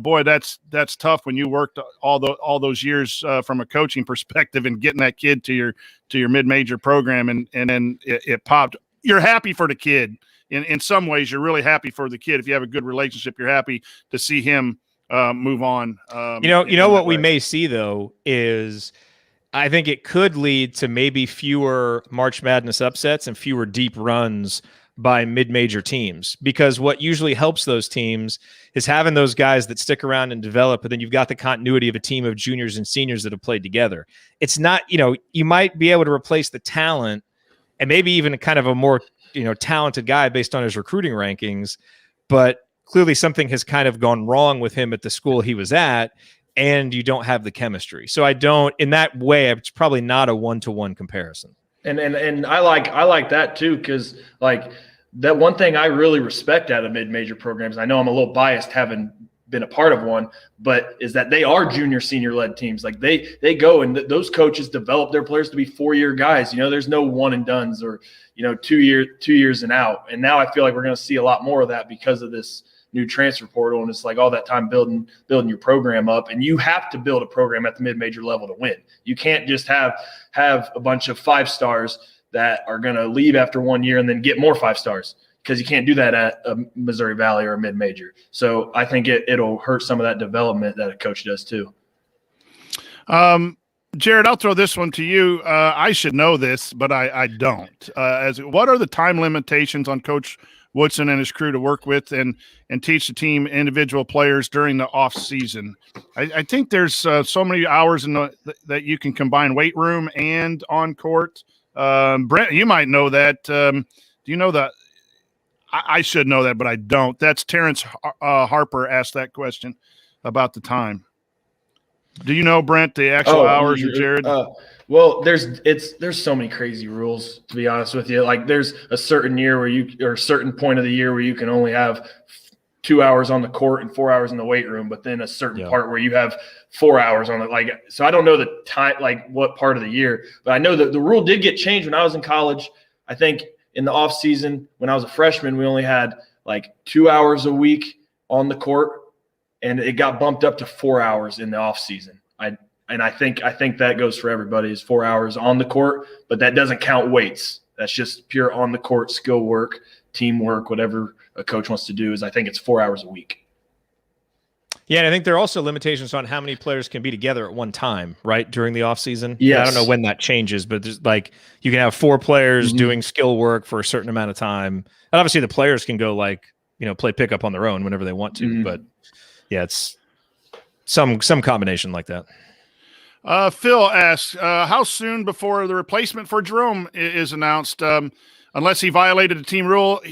S1: boy, that's tough when you worked all those years from a coaching perspective and getting that kid to your mid-major program, and then it popped. You're happy for the kid. In some ways, you're really happy for the kid. If you have a good relationship, you're happy to see him move on.
S8: What we may see though is, I think it could lead to maybe fewer March Madness upsets and fewer deep runs by mid-major teams, because what usually helps those teams is having those guys that stick around and develop, but then you've got the continuity of a team of juniors and seniors that have played together. It's not, you might be able to replace the talent and maybe even kind of a more talented guy based on his recruiting rankings, but clearly something has kind of gone wrong with him at the school he was at, and you don't have the chemistry. So in that way, it's probably not a one-to-one comparison.
S6: And I like that too, because like that one thing I really respect out of mid-major programs, I know I'm a little biased having been a part of one, but is that they are junior, senior led teams. Like they go and those coaches develop their players to be 4-year guys. There's no one and dones or 2 years and out. And now I feel like we're going to see a lot more of that because of this new transfer portal. And it's like all that time building your program up, and you have to build a program at the mid-major level to win. You can't just have a bunch of 5-stars that are going to leave after 1 year and then get more 5-stars, because you can't do that at a Missouri Valley or a mid-major. So I think it'll hurt some of that development that a coach does too.
S1: Jared, I'll throw this one to you. I should know this, but I don't. What are the time limitations on Coach Woodson and his crew to work with and teach the team individual players during the off season? I think there's so many hours that you can combine weight room and on court. Brent, you might know that. Do you know that? I should know that, but I don't. That's Terrence Harper asked that question about the time. Do you know, Brent, the actual hours, or Jared?
S6: Well, there's so many crazy rules, to be honest with you. Like there's a certain year or a certain point of the year where you can only have 2 hours on the court and 4 hours in the weight room, but then a certain part where you have 4 hours on it. So I don't know the time, like what part of the year, but I know that the rule did get changed when I was in college. I think in the off season, when I was a freshman, we only had like 2 hours a week on the court, and it got bumped up to 4 hours in the off season. I think that goes for everybody, is 4 hours on the court, but that doesn't count weights. That's just pure on the court skill work, teamwork, whatever a coach wants to do. I think it's 4 hours a week.
S8: Yeah, and I think there are also limitations on how many players can be together at one time, right, during the off season.
S6: Yes.
S8: I don't know when that changes, but there's you can have 4 players doing skill work for a certain amount of time. And obviously the players can go play pickup on their own whenever they want to. But yeah, it's some combination like that.
S1: Phil asks, how soon before the replacement for Jerome is announced? Unless he violated a team rule,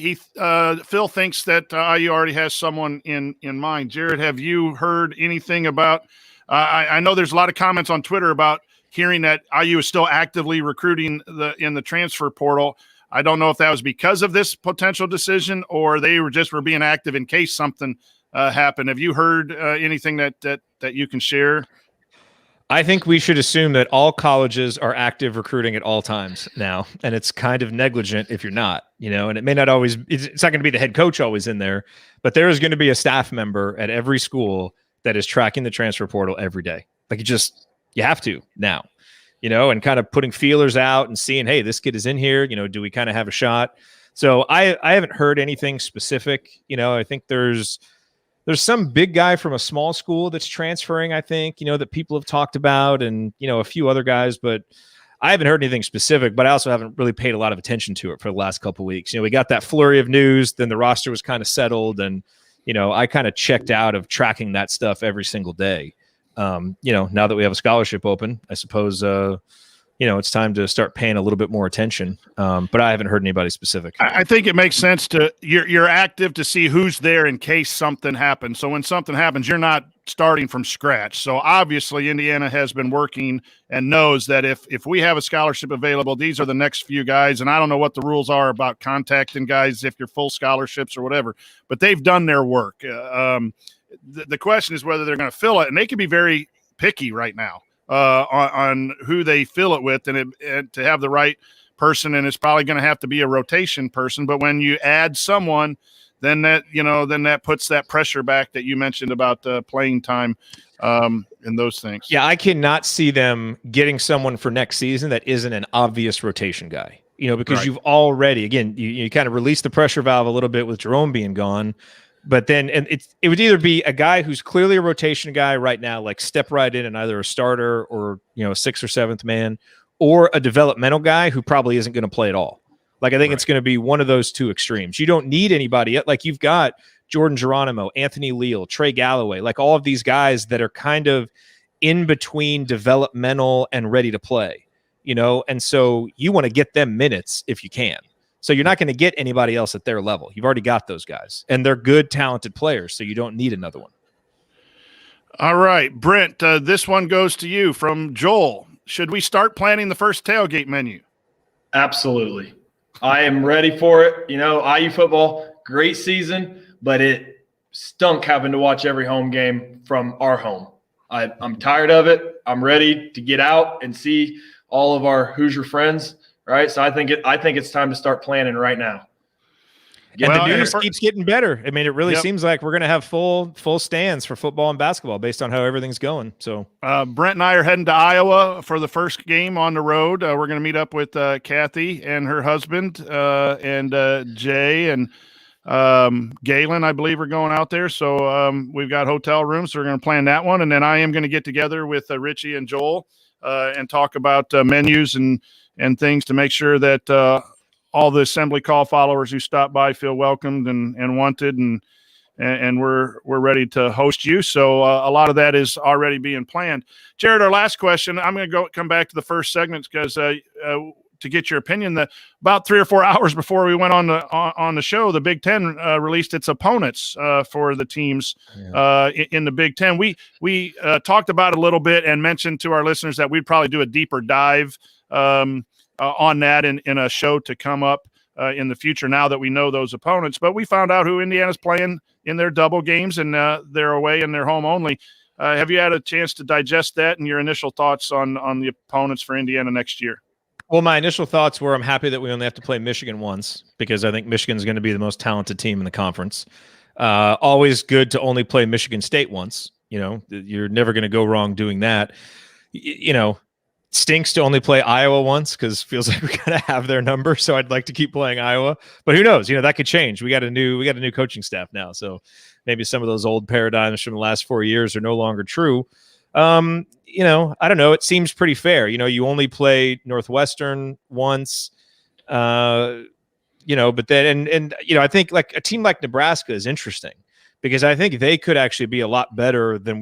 S1: Phil thinks that IU already has someone in mind. Jared, have you heard anything about I know there's a lot of comments on Twitter about hearing that IU is still actively recruiting in the transfer portal. I don't know if that was because of this potential decision or they were being active in case something happened. Have you heard anything that you can share?
S8: I think we should assume that all colleges are active recruiting at all times now, and it's kind of negligent if you're not, and it may not always, it's not going to be the head coach always in there, but there is going to be a staff member at every school that is tracking the transfer portal every day. You have to now, and kind of putting feelers out and seeing, hey, this kid is in here, do we kind of have a shot? So I haven't heard anything specific. I think there's some big guy from a small school that's transferring, I think, that people have talked about, and, a few other guys, but I haven't heard anything specific, but I also haven't really paid a lot of attention to it for the last couple of weeks. We got that flurry of news, then the roster was kind of settled, and, I kind of checked out of tracking that stuff every single day. Now that we have a scholarship open, I suppose, it's time to start paying a little bit more attention. But I haven't heard anybody specific.
S1: I think it makes sense you're active to see who's there in case something happens. So when something happens, you're not starting from scratch. So obviously Indiana has been working and knows that if we have a scholarship available, these are the next few guys. And I don't know what the rules are about contacting guys if you're full scholarships or whatever, but they've done their work. The question is whether they're going to fill it, and they can be very picky right now. On who they fill it with, and to have the right person, and it's probably going to have to be a rotation person. But when you add someone, then that puts that pressure back that you mentioned about playing time and those things.
S8: Yeah, I cannot see them getting someone for next season that isn't an obvious rotation guy. Because right. You've already, again, you kind of release the pressure valve a little bit with Jerome being gone. But then it would either be a guy who's clearly a rotation guy right now, like step right in and either a starter or, a 6th or 7th man, or a developmental guy who probably isn't going to play at all. I think It's going to be one of those two extremes. You don't need anybody. You've got Jordan Geronimo, Anthony Leal, Trey Galloway, all of these guys that are kind of in between developmental and ready to play, and so you want to get them minutes if you can. So you're not going to get anybody else at their level. You've already got those guys, and they're good, talented players, so you don't need another one.
S1: All right, Brent, this one goes to you from Joel. Should we start planning the first tailgate menu?
S6: Absolutely. I am ready for it. IU football, great season, but it stunk having to watch every home game from our home. I'm tired of it. I'm ready to get out and see all of our Hoosier friends, right? So I think it's time to start planning right now.
S8: And the news keeps getting better. I mean, it really seems like we're going to have full stands for football and basketball based on how everything's going. So
S1: Brent and I are heading to Iowa for the first game on the road. We're going to meet up with Kathy and her husband and Jay and Galen, I believe, are going out there. So we've got hotel rooms. So we're going to plan that one. And then I am going to get together with Richie and Joel and talk about menus and things to make sure that all the assembly call followers who stop by feel welcomed and wanted, and we're ready to host you. So a lot of that is already being planned. Jared, our last question. I'm going to come back to the first segment because to get your opinion. About 3 or 4 hours before we went on the show, the Big Ten released its opponents for the teams in the Big Ten. We talked about it a little bit and mentioned to our listeners that we'd probably do a deeper dive on that in a show to come up in the future now that we know those opponents. But we found out who Indiana's playing in their double games, and they're away and they're home only. Have you had a chance to digest that and your initial thoughts on the opponents for Indiana next year?
S8: Well, my initial thoughts were I'm happy that we only have to play Michigan once because I think Michigan's going to be the most talented team in the conference. Always good to only play Michigan State once. You're never going to go wrong doing that. Stinks to only play Iowa once because feels like we gotta have their number. So I'd like to keep playing Iowa, but who knows? That could change. We got a new coaching staff now, so maybe some of those old paradigms from the last 4 years are no longer true. I don't know. It seems pretty fair. You only play Northwestern once, but then and I think like a team like Nebraska is interesting because I think they could actually be a lot better than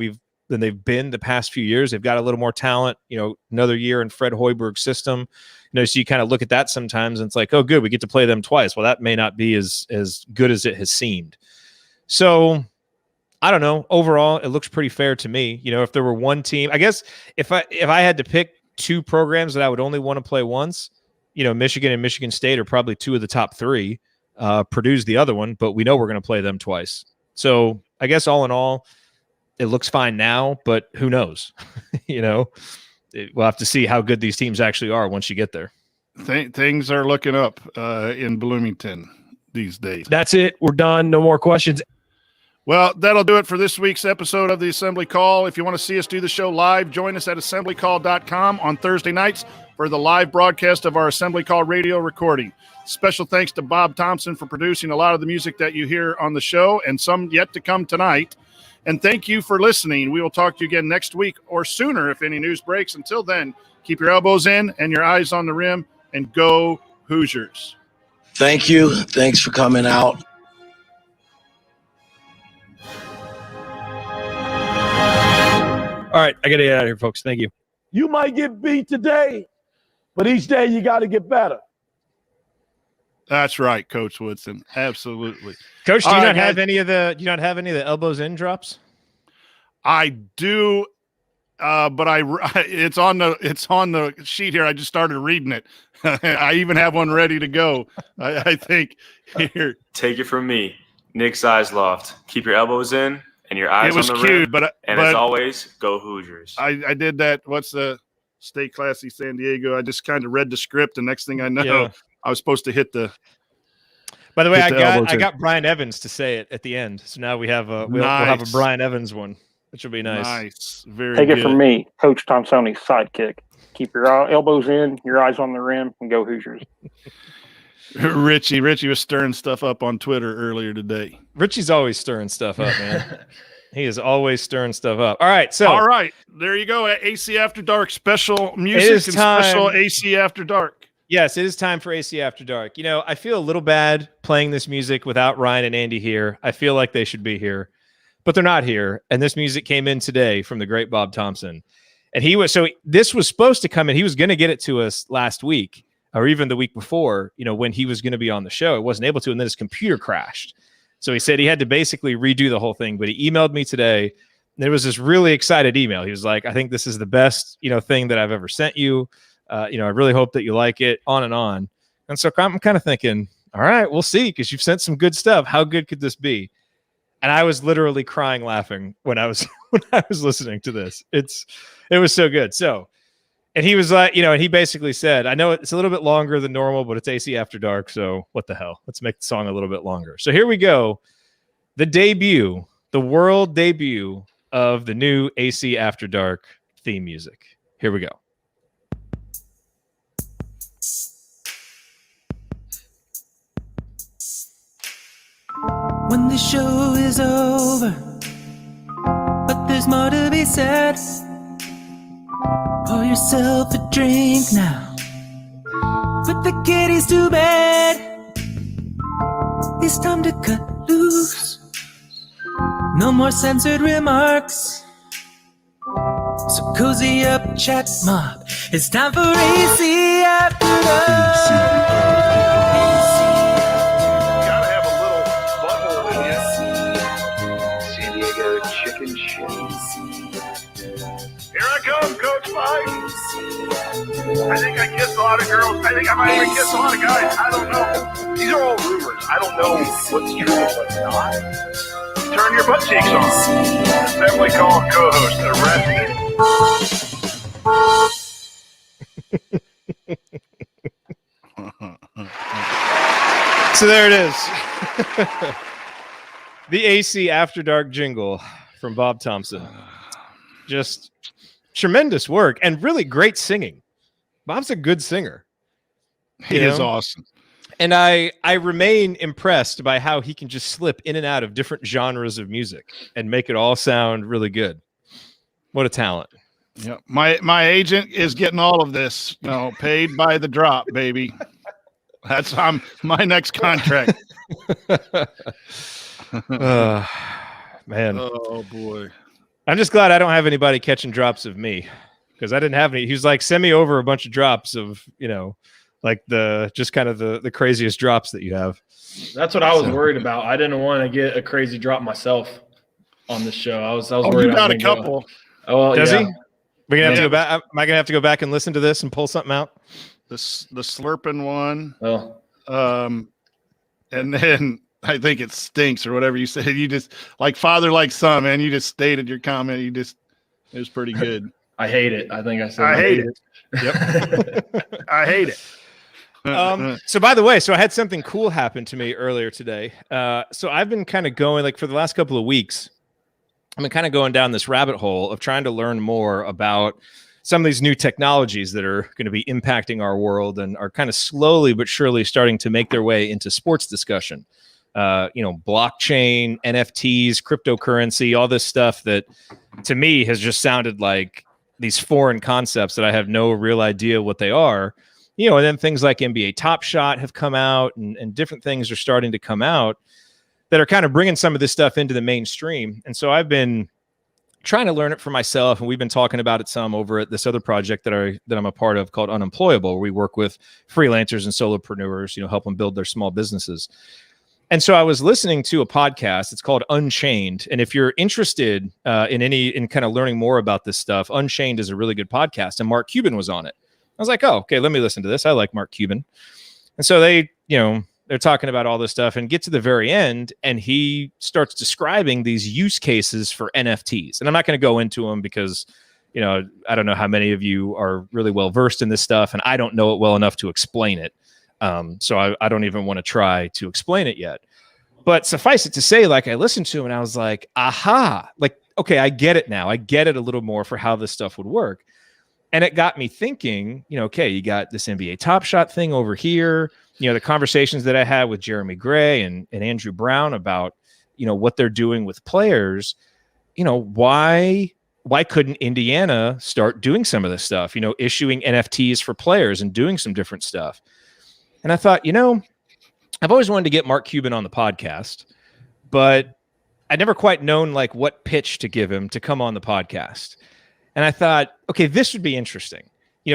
S8: they've been the past few years. They've got a little more talent, another year in Fred Hoiberg's system, so you kind of look at that sometimes and it's like, oh, good, we get to play them twice. Well, that may not be as good as it has seemed. So I don't know. Overall, it looks pretty fair to me. If there were one team, I guess if I had to pick two programs that I would only want to play once, Michigan and Michigan State are probably two of the top three. Purdue's the other one, but we know we're going to play them twice. So I guess all in all, it looks fine now, but who knows? We'll have to see how good these teams actually are once you get there.
S1: Things are looking up in Bloomington these days.
S11: That's it. We're done. No more questions.
S1: Well, that'll do it for this week's episode of the Assembly Call. If you want to see us do the show live, join us at assemblycall.com on Thursday nights for the live broadcast of our Assembly Call radio recording. Special thanks to Bob Thompson for producing a lot of the music that you hear on the show and some yet to come tonight. And thank you for listening. We will talk to you again next week or sooner if any news breaks. Until then, keep your elbows in and your eyes on the rim, and go Hoosiers.
S12: Thank you. Thanks for coming out.
S11: All right, I got to get out of here, folks. Thank you.
S13: You might get beat today, but each day you got to get better.
S1: That's right, Coach Woodson. Absolutely.
S8: Coach, do you not have any of the elbows in drops?
S1: I do, but it's on the sheet here. I just started reading it. I even have one ready to go. I think here.
S9: Take it from me, Nick Zeisloft. Keep your elbows in and your eyes on the rim. But as always, go Hoosiers.
S1: I did that. What's the Stay Classy San Diego? I just kind of read the script, and next thing I know, I was supposed to hit the.
S8: By the way, I got Brian Evans to say it at the end, so now we have we'll have a Brian Evans one, which will be nice.
S1: Nice, very.
S10: Take
S1: good.
S10: It from me, Coach Tonsony's sidekick. Keep your elbows in, your eyes on the rim, and go Hoosiers.
S1: Richie was stirring stuff up on Twitter earlier today.
S8: Richie's always stirring stuff up, man. He is always stirring stuff up. All right,
S1: there you go. AC After Dark special music and special AC After Dark.
S8: Yes, it is time for AC After Dark. I feel a little bad playing this music without Ryan and Andy here. I feel like they should be here, but they're not here. And this music came in today from the great Bob Thompson. And this was supposed to come in. He was going to get it to us last week, or even the week before, when he was going to be on the show, it wasn't able to. And then his computer crashed. So he said he had to basically redo the whole thing, but he emailed me today. And it was this really excited email. He was like, I think this is the best, thing that I've ever sent you. I really hope that you like it, on and on. And so I'm kind of thinking, all right, we'll see, because you've sent some good stuff. How good could this be? And I was literally crying, laughing when I was listening to this. It was so good. So, and he was like, and he basically said, I know it's a little bit longer than normal, but it's AC After Dark. So what the hell? Let's make the song a little bit longer. So here we go. The world debut of the new AC After Dark theme music. Here we go.
S4: When the show is over, but there's more to be said. Pour yourself a drink now. Put the kiddies to bed. It's time to cut loose. No more censored remarks. So cozy up, chat mob. It's time for AC After Dark.
S1: Coach Mike. I think I kissed a lot of girls. I think I might even kiss a lot of guys. I don't know. These are all rumors. I don't know what's true and what's not. Turn your butt cheeks on. Assembly call co-host arrested.
S8: So there it is. The AC After Dark jingle from Bob Thompson. Just tremendous work and really great singing. Bob's a good singer.
S1: He is awesome.
S8: And I remain impressed by how he can just slip in and out of different genres of music and make it all sound really good. What a talent.
S1: Yeah, my agent is getting all of this, paid by the drop, baby. That's my next contract.
S8: Man.
S1: Oh boy.
S8: I'm just glad I don't have anybody catching drops of me, because I didn't have any. He was like, send me over a bunch of drops of, like the craziest drops that you have.
S6: That's what I was worried about. I didn't want to get a crazy drop myself on the show. I was worried.
S1: You got a couple.
S6: Oh, well,
S8: does
S6: yeah.
S8: he? We're gonna have to go back. Am I gonna have to go back and listen to this and pull something out?
S1: The slurping one.
S6: Oh.
S1: And then I think it stinks or whatever you said. You just like father, like son, man. You just stated your comment. It was pretty good.
S6: I hate it. I think I said
S1: I hate it.
S8: Yep.
S1: I hate it.
S8: So by the way, I had something cool happen to me earlier today. So I've been kind of going, like, for the last couple of weeks, I've been kind of going down this rabbit hole of trying to learn more about some of these new technologies that are going to be impacting our world and are kind of slowly but surely starting to make their way into sports discussion. Blockchain, NFTs, cryptocurrency, all this stuff that to me has just sounded like these foreign concepts that I have no real idea what they are. And then things like NBA Top Shot have come out and different things are starting to come out that are kind of bringing some of this stuff into the mainstream. And so I've been trying to learn it for myself. And we've been talking about it some over at this other project that I'm a part of called Unemployable, where we work with freelancers and solopreneurs, help them build their small businesses. And so I was listening to a podcast. It's called Unchained. And if you're interested in kind of learning more about this stuff, Unchained is a really good podcast. And Mark Cuban was on it. I was like, oh, okay, let me listen to this. I like Mark Cuban. And so they're talking about all this stuff and get to the very end. And he starts describing these use cases for NFTs. And I'm not going to go into them because, I don't know how many of you are really well versed in this stuff. And I don't know it well enough to explain it. So I don't even want to try to explain it yet. But suffice it to say, like, I listened to him and I was like, aha, like, okay, I get it now. I get it a little more for how this stuff would work. And it got me thinking, okay, you got this NBA Top Shot thing over here, the conversations that I had with Jeremy Gray and Andrew Brown about, what they're doing with players, why couldn't Indiana start doing some of this stuff, issuing NFTs for players and doing some different stuff? And I thought, I've always wanted to get Mark Cuban on the podcast, but I'd never quite known like what pitch to give him to come on the podcast. And I thought, okay, this would be interesting.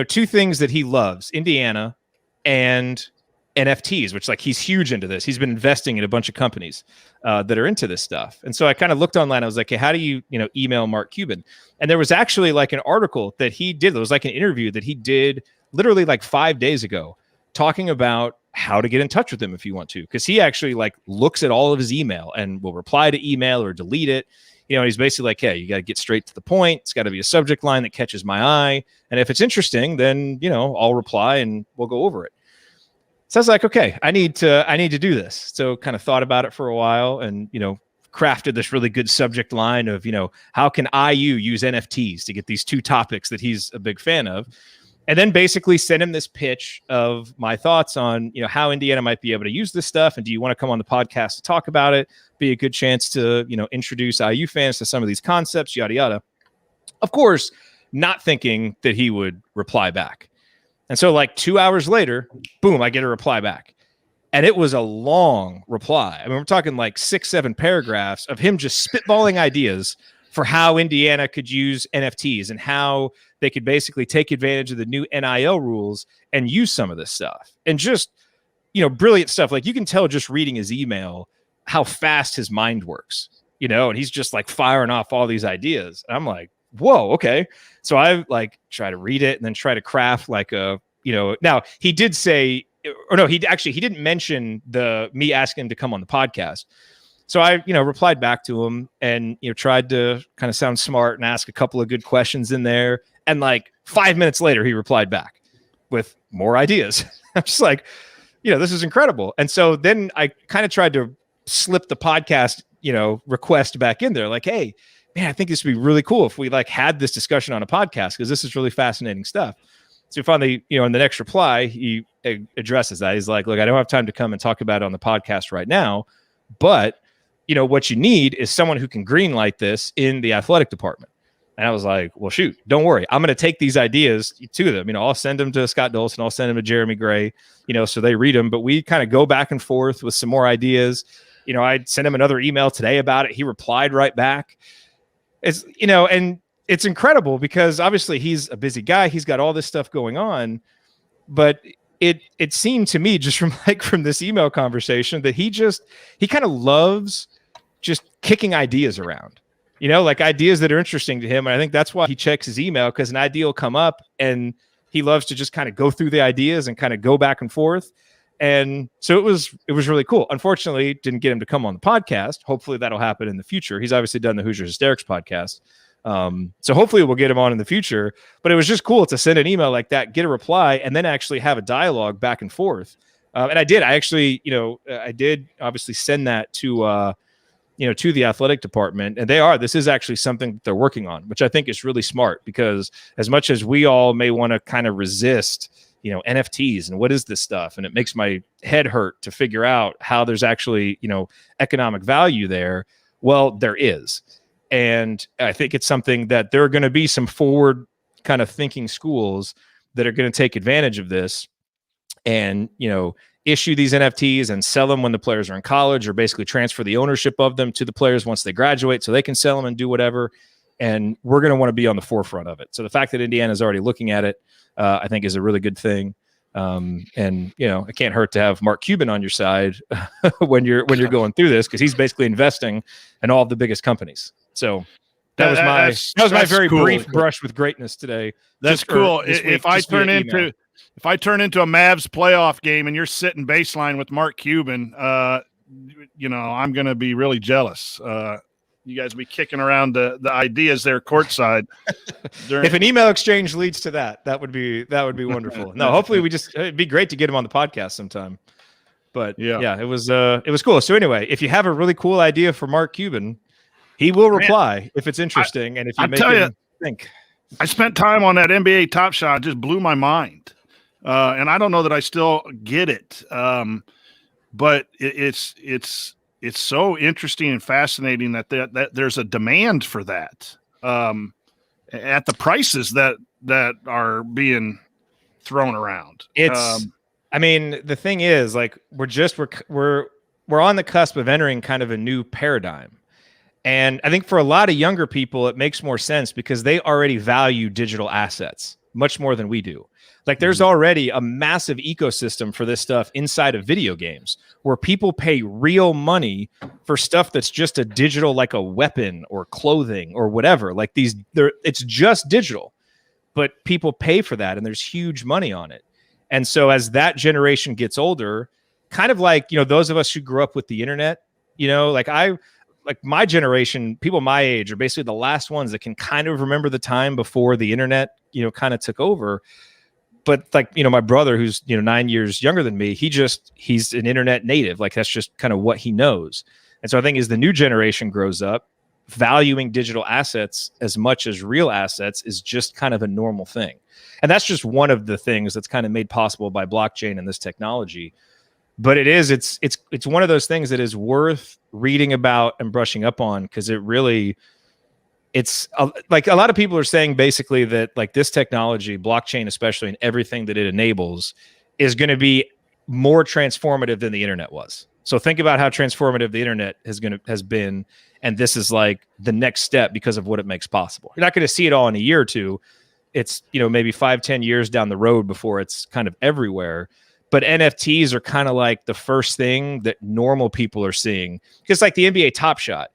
S8: Two things that he loves, Indiana and NFTs, which like he's huge into this. He's been investing in a bunch of companies that are into this stuff. And so I kind of looked online. I was like, hey, how do you email Mark Cuban? And there was actually like an article that he did. It was like an interview that he did literally like 5 days ago, talking about how to get in touch with him if you want to, because he actually like looks at all of his email and will reply to email or delete it. He's basically like, hey, you got to get straight to the point. It's got to be a subject line that catches my eye. And if it's interesting, then, I'll reply and we'll go over it. So I was like, okay, I need to do this. So kind of thought about it for a while and, crafted this really good subject line of, how can IU use NFTs to get these two topics that he's a big fan of? And then basically sent him this pitch of my thoughts on, how Indiana might be able to use this stuff. And do you want to come on the podcast to talk about it? Be a good chance to, introduce IU fans to some of these concepts, yada, yada. Of course, not thinking that he would reply back. And so like 2 hours later, boom, I get a reply back. And it was a long reply. I mean, we're talking like 6-7 paragraphs of him just spitballing ideas for how Indiana could use NFTs and how they could basically take advantage of the new NIL rules and use some of this stuff. And just, brilliant stuff. Like you can tell just reading his email how fast his mind works, and he's just like firing off all these ideas. And I'm like, whoa, okay. So I like try to read it and then try to craft like a, now he did say, or no, he didn't mention me asking him to come on the podcast. So I, replied back to him and, tried to kind of sound smart and ask a couple of good questions in there. And like 5 minutes later, he replied back with more ideas. I'm just like, this is incredible. And so then I kind of tried to slip the podcast, request back in there. Like, hey, man, I think this would be really cool if we like had this discussion on a podcast, because this is really fascinating stuff. So finally, in the next reply, he addresses that. He's like, look, I don't have time to come and talk about it on the podcast right now, but what you need is someone who can greenlight this in the athletic department. And I was like, well, shoot, don't worry. I'm going to take these ideas to them. I'll send them to Scott Dolson. I'll send them to Jeremy Gray, so they read them. But we kind of go back and forth with some more ideas. I'd send him another email today about it. He replied right back. It's, and it's incredible because obviously he's a busy guy. He's got all this stuff going on. But it seemed to me just from this email conversation that he kind of loves just kicking ideas around. Like ideas that are interesting to him. And I think that's why he checks his email, because an idea will come up and he loves to just kind of go through the ideas and kind of go back and forth. And so it was really cool. Unfortunately, didn't get him to come on the podcast. Hopefully that'll happen in the future. He's obviously done the Hoosiers Hysterics podcast. So hopefully we'll get him on in the future, but it was just cool to send an email like that, get a reply, and then actually have a dialogue back and forth. And I did obviously send that to the athletic department, and this is actually something that they're working on, which I think is really smart, because as much as we all may want to kind of resist, NFTs and what is this stuff, and it makes my head hurt to figure out how there's actually, economic value there. Well, there is. And I think it's something that there are going to be some forward kind of thinking schools that are going to take advantage of this and, issue these NFTs and sell them when the players are in college, or basically transfer the ownership of them to the players once they graduate so they can sell them and do whatever. And we're going to want to be on the forefront of it. So the fact that Indiana is already looking at it, I think is a really good thing. And it can't hurt to have Mark Cuban on your side when you're going through this, because he's basically investing in all of the biggest companies. So that was my very cool. Brief brush with greatn's today.
S1: That's cool. If I turn into a Mavs playoff game and you're sitting baseline with Mark Cuban, I'm going to be really jealous. You guys be kicking around the ideas there courtside.
S8: If an email exchange leads to that would be wonderful. No, hopefully it'd be great to get him on the podcast sometime. But yeah, it was cool. So anyway, if you have a really cool idea for Mark Cuban, he will reply if it's interesting, and if you make him think.
S1: I spent time on that NBA Top Shot; it just blew my mind, and I don't know that I still get it. But it's so interesting and fascinating that there's a demand for that at the prices that are being thrown around.
S8: I mean, the thing is, like, we're on the cusp of entering kind of a new paradigm. And I think for a lot of younger people, it makes more sense because they already value digital assets. much more than we do. Like there's already a massive ecosystem for this stuff inside of video games where people pay real money for stuff that's just a digital, like a weapon or clothing or whatever. Like it's just digital, but people pay for that and there's huge money on it. And so as that generation gets older, kind of like, those of us who grew up with the internet, like my generation, people my age are basically the last ones that can kind of remember the time before the internet, kind of took over. But like, my brother who's, 9 years younger than me, he's an internet native. Like that's just kind of what he knows. And so I think as the new generation grows up, valuing digital assets as much as real assets is just kind of a normal thing. And that's just one of the things that's kind of made possible by blockchain and this technology. But it's one of those things that is worth reading about and brushing up on, because it's like a lot of people are saying basically that like this technology, blockchain especially, and everything that it enables is going to be more transformative than the internet was. So think about how transformative the internet has been, and this is like the next step because of what it makes possible. You're not going to see it all in a year or two. It's maybe 5-10 years down the road before it's kind of everywhere. But NFTs are kind of like the first thing that normal people are seeing, because like the NBA Top Shot,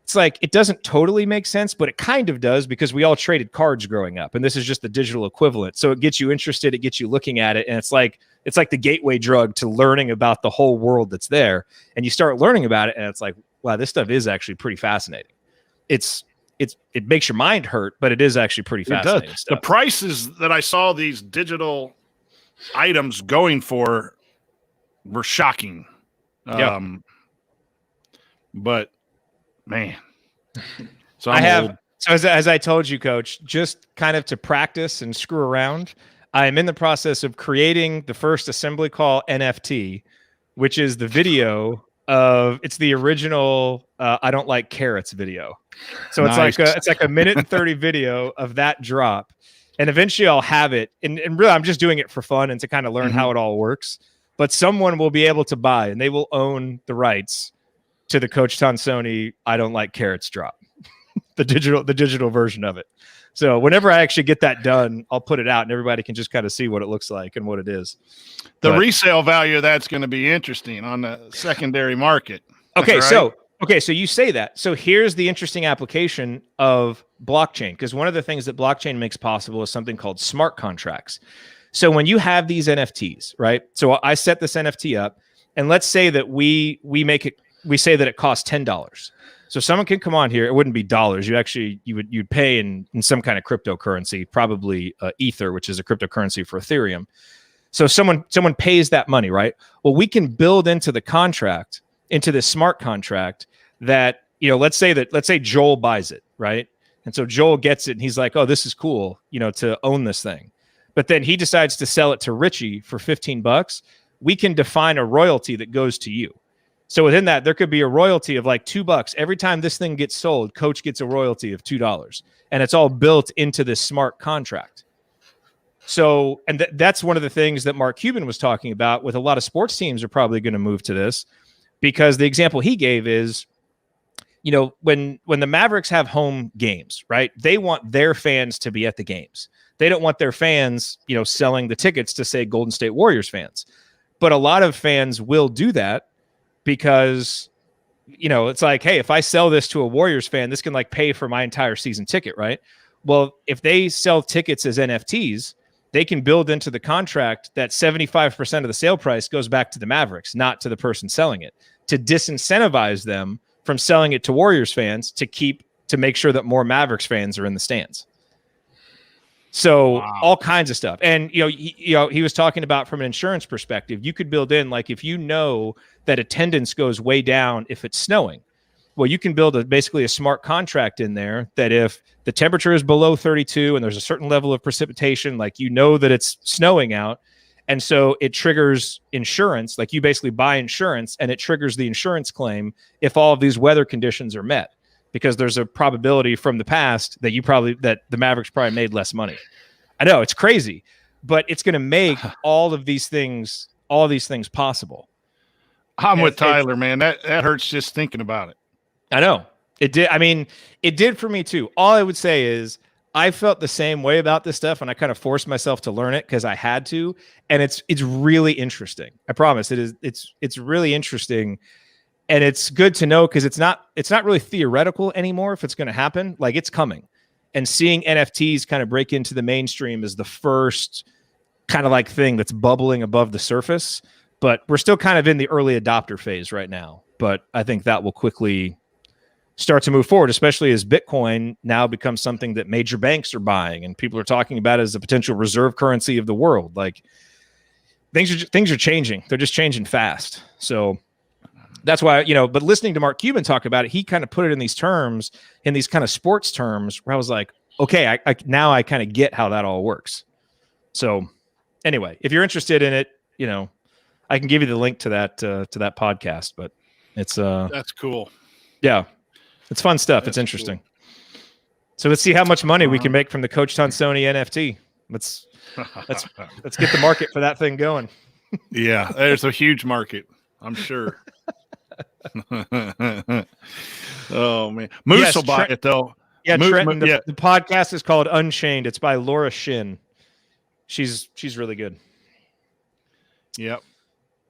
S8: it's like it doesn't totally make sense, but it kind of does because we all traded cards growing up, and this is just the digital equivalent. So it gets you interested, it gets you looking at it, and it's like the gateway drug to learning about the whole world that's there. And you start learning about it, and it's like, wow, this stuff is actually pretty fascinating. It makes your mind hurt, but it is actually pretty fascinating stuff.
S1: The prices that I saw these digital items going for were shocking. But man, so
S8: as I told you, Coach, just kind of to practice and screw around, I am in the process of creating the first assembly call NFT, which is the video it's the original I don't like carrots video. So nice. it's like a minute and 30 video of that drop. And eventually I'll have it. And really, I'm just doing it for fun and to kind of learn how it all works. But someone will be able to buy, and they will own the rights to the Coach Tonsoni I don't like carrots drop, the digital version of it. So whenever I actually get that done, I'll put it out and everybody can just kind of see what it looks like and what it is.
S1: The resale value of that's going to be interesting on the secondary market.
S8: Okay,
S1: right?
S8: So you say that. So here's the interesting application of blockchain, because one of the things that blockchain makes possible is something called smart contracts. So when you have these NFTs, right? So I set this NFT up, and let's say that we say that it costs $10. So someone can come on here. It wouldn't be dollars. You'd pay in some kind of cryptocurrency, probably Ether, which is a cryptocurrency for Ethereum. So someone pays that money, right? Well, we can build into the contract, into this smart contract, that let's say Joel buys it, right? And so Joel gets it, and he's like, "Oh, this is cool, to own this thing." But then he decides to sell it to Richie for $15. We can define a royalty that goes to you. So within that, there could be a royalty of like $2 every time this thing gets sold. Coach gets a royalty of $2, and it's all built into this smart contract. So, and that's one of the things that Mark Cuban was talking about. With a lot of sports teams are probably going to move to this, because the example he gave is, when the Mavericks have home games, right? They want their fans to be at the games. They don't want their fans, selling the tickets to, say, Golden State Warriors fans. But a lot of fans will do that, because, it's like, hey, if I sell this to a Warriors fan, this can like pay for my entire season ticket, right? Well, if they sell tickets as NFTs, they can build into the contract that 75% of the sale price goes back to the Mavericks, not to the person selling it, to disincentivize them from selling it to Warriors fans, to make sure that more Mavericks fans are in the stands. So all kinds of stuff. And, he was talking about from an insurance perspective, you could build in, like, if that attendance goes way down if it's snowing, well, you can build basically a smart contract in there that if the temperature is below 32 and there's a certain level of precipitation, like, that it's snowing out. And so it triggers insurance. Like, you basically buy insurance, and it triggers the insurance claim if all of these weather conditions are met, because there's a probability from the past that the Mavericks probably made less money. I know it's crazy, but it's going to make all these things possible.
S1: I'm with Tyler, man. That hurts just thinking about it.
S8: I know it did. I mean, it did for me too. All I would say is I felt the same way about this stuff, and I kind of forced myself to learn it because I had to, and it's really interesting. I promise it is. It's really interesting, and it's good to know because it's not really theoretical anymore. If it's going to happen, like it's coming, and seeing NFTs kind of break into the mainstream is the first kind of like thing that's bubbling above the surface. But we're still kind of in the early adopter phase right now. But I think that will quickly start to move forward, especially as Bitcoin now becomes something that major banks are buying and people are talking about as a potential reserve currency of the world. Like things are changing. They're just changing fast. So that's why, but listening to Mark Cuban talk about it, he kind of put it in these terms, in these kind of sports terms where I was like, okay, I now I kind of get how that all works. So anyway, if you're interested in it, I can give you the link to that podcast, but it's
S1: that's cool.
S8: Yeah. It's fun stuff. That's it's interesting. Cool. So let's see how much money we can make from the Coach Tonsoni NFT. Let's get the market for that thing going.
S1: Yeah, there's a huge market, I'm sure. Oh man, Moose will buy it though.
S8: Yeah, Trenton, the podcast is called Unchained. It's by Laura Shin. She's really good.
S1: Yep.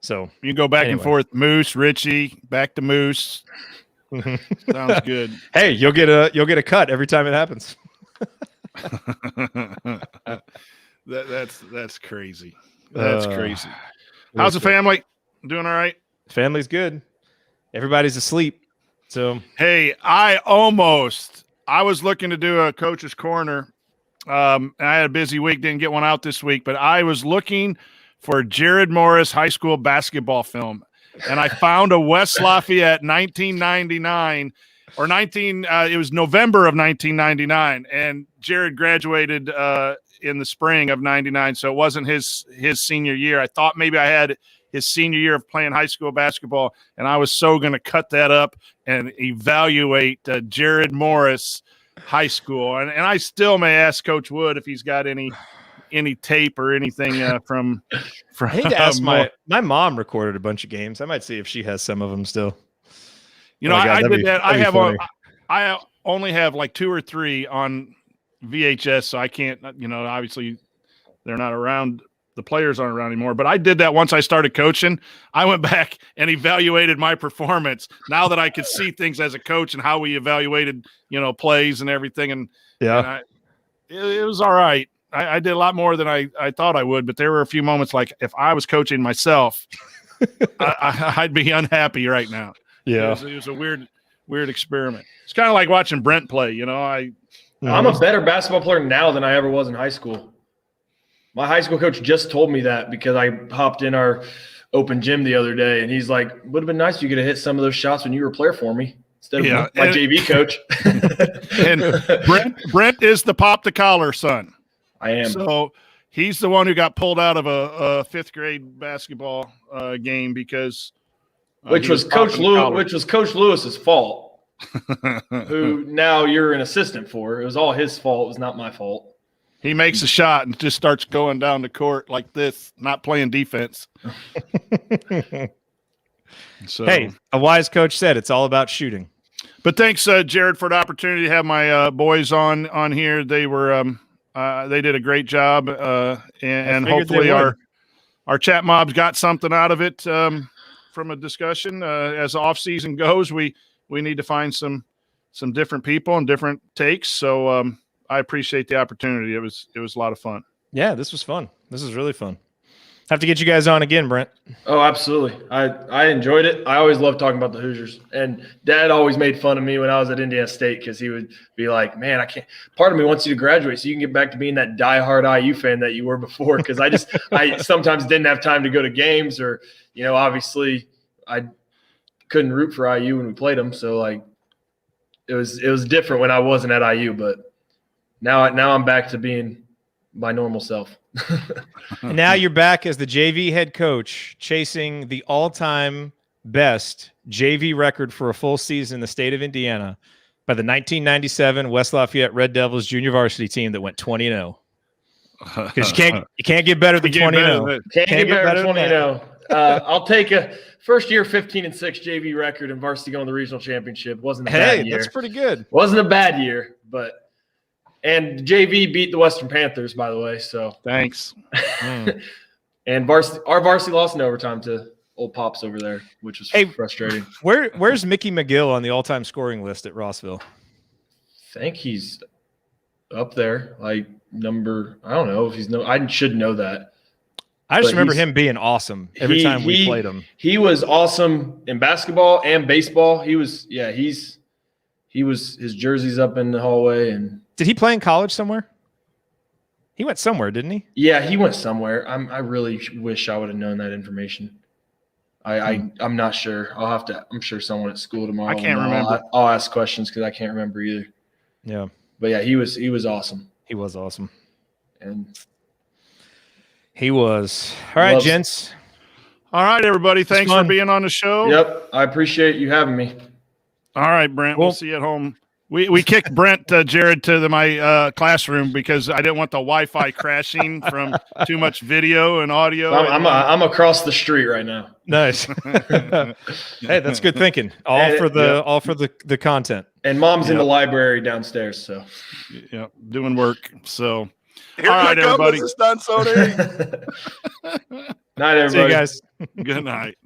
S8: So
S1: you can go back and forth. Moose, Richie, back to Moose. Sounds good.
S8: Hey, you'll get a cut every time it happens.
S1: That's crazy. That's crazy. How's the family? Doing all right?
S8: Family's good. Everybody's asleep. So
S1: hey, I was looking to do a coach's corner. I had a busy week, didn't get one out this week, but I was looking for Jared Morris high school basketball film. And I found a West Lafayette 1999 or it was November of 1999. And Jared graduated in the spring of 99. So it wasn't his senior year. I thought maybe I had his senior year of playing high school basketball. And I was so going to cut that up and evaluate Jared Morris high school. And I still may ask Coach Wood if he's got any tape or anything from
S8: I need to ask my mom recorded a bunch of games. I might see if she has some of them still.
S1: I did that. I only have like 2 or 3 on VHS, so I can't, obviously they're not around. The players aren't around anymore, but I did that once I started coaching. I went back and evaluated my performance now that I could see things as a coach and how we evaluated, plays and everything. And
S8: yeah,
S1: it was all right. I did a lot more than I thought I would, but there were a few moments like if I was coaching myself, I'd be unhappy right now.
S8: Yeah.
S1: It was a weird experiment. It's kind of like watching Brent play,
S6: I'm a better basketball player now than I ever was in high school. My high school coach just told me that because I hopped in our open gym the other day, and he's like, would have been nice if you could have hit some of those shots when you were a player for me. Instead of my JV coach.
S1: And Brent is the pop the collar son.
S6: I am.
S1: So he's the one who got pulled out of a 5th grade basketball game because
S6: which was Coach Lewis's fault. Who now you're an assistant for. It was all his fault. It was not my fault.
S1: He makes a shot and just starts going down the court like this, not playing defense. So,
S8: hey, a wise coach said it's all about shooting.
S1: But thanks, Jared, for the opportunity to have my boys on here. They were they did a great job, and hopefully our chat mobs got something out of it from a discussion. As the off season goes, we need to find some different people and different takes. So I appreciate the opportunity. It was a lot of fun.
S8: Yeah, this was fun. This is really fun. Have to get you guys on again, Brent.
S6: Oh, absolutely. I enjoyed it. I always loved talking about the Hoosiers. And Dad always made fun of me when I was at Indiana State because he would be like, man, I can't – part of me wants you to graduate so you can get back to being that diehard IU fan that you were before because I sometimes didn't have time to go to games or, obviously I couldn't root for IU when we played them. So, it was different when I wasn't at IU. But now I'm back to being my normal self.
S8: And now you're back as the JV head coach, chasing the all-time best JV record for a full season in the state of Indiana by the 1997 West Lafayette Red Devils junior varsity team that went 20-0. Because you can't get better than 20-0.
S6: Can't get better than 20-0. I'll take a first year 15-6 JV record and varsity going to the regional championship. Wasn't a bad year.
S8: That's pretty good.
S6: Wasn't a bad year, but And JV beat the Western Panthers, by the way. So
S1: thanks.
S6: And our varsity lost in overtime to old Pops over there, which was frustrating.
S8: Where's Mickey McGill on the all-time scoring list at Rossville?
S6: I think he's up there, like number. I don't know if he's I should know that.
S8: I just remember him being awesome every time we played him.
S6: He was awesome in basketball and baseball. He was his jersey's up in the hallway. And
S8: did he play in college somewhere? He went somewhere, didn't he?
S6: Yeah, he went somewhere. I really wish I would have known that information. I'm not sure. I'll have to. I'm sure someone at school tomorrow.
S1: I can't remember.
S6: I'll ask questions because I can't remember either.
S8: Yeah,
S6: but yeah, he was awesome.
S8: He was awesome,
S6: and
S8: he was. All right, gents.
S1: All right, everybody. Thanks for being on the show.
S6: Yep, I appreciate you having me.
S1: All right, Brent. We'll see you at home. We kicked Brent, Jared, to my classroom because I didn't want the Wi-Fi crashing from too much video and audio.
S6: I'm across the street right now.
S8: Nice. Hey, that's good thinking. All for the content.
S6: And Mom's in the library downstairs, so
S1: doing work. So
S14: here
S1: all right, everybody.
S14: This is Tonsoni.
S6: Night, everybody.
S8: See you guys.
S1: Good night.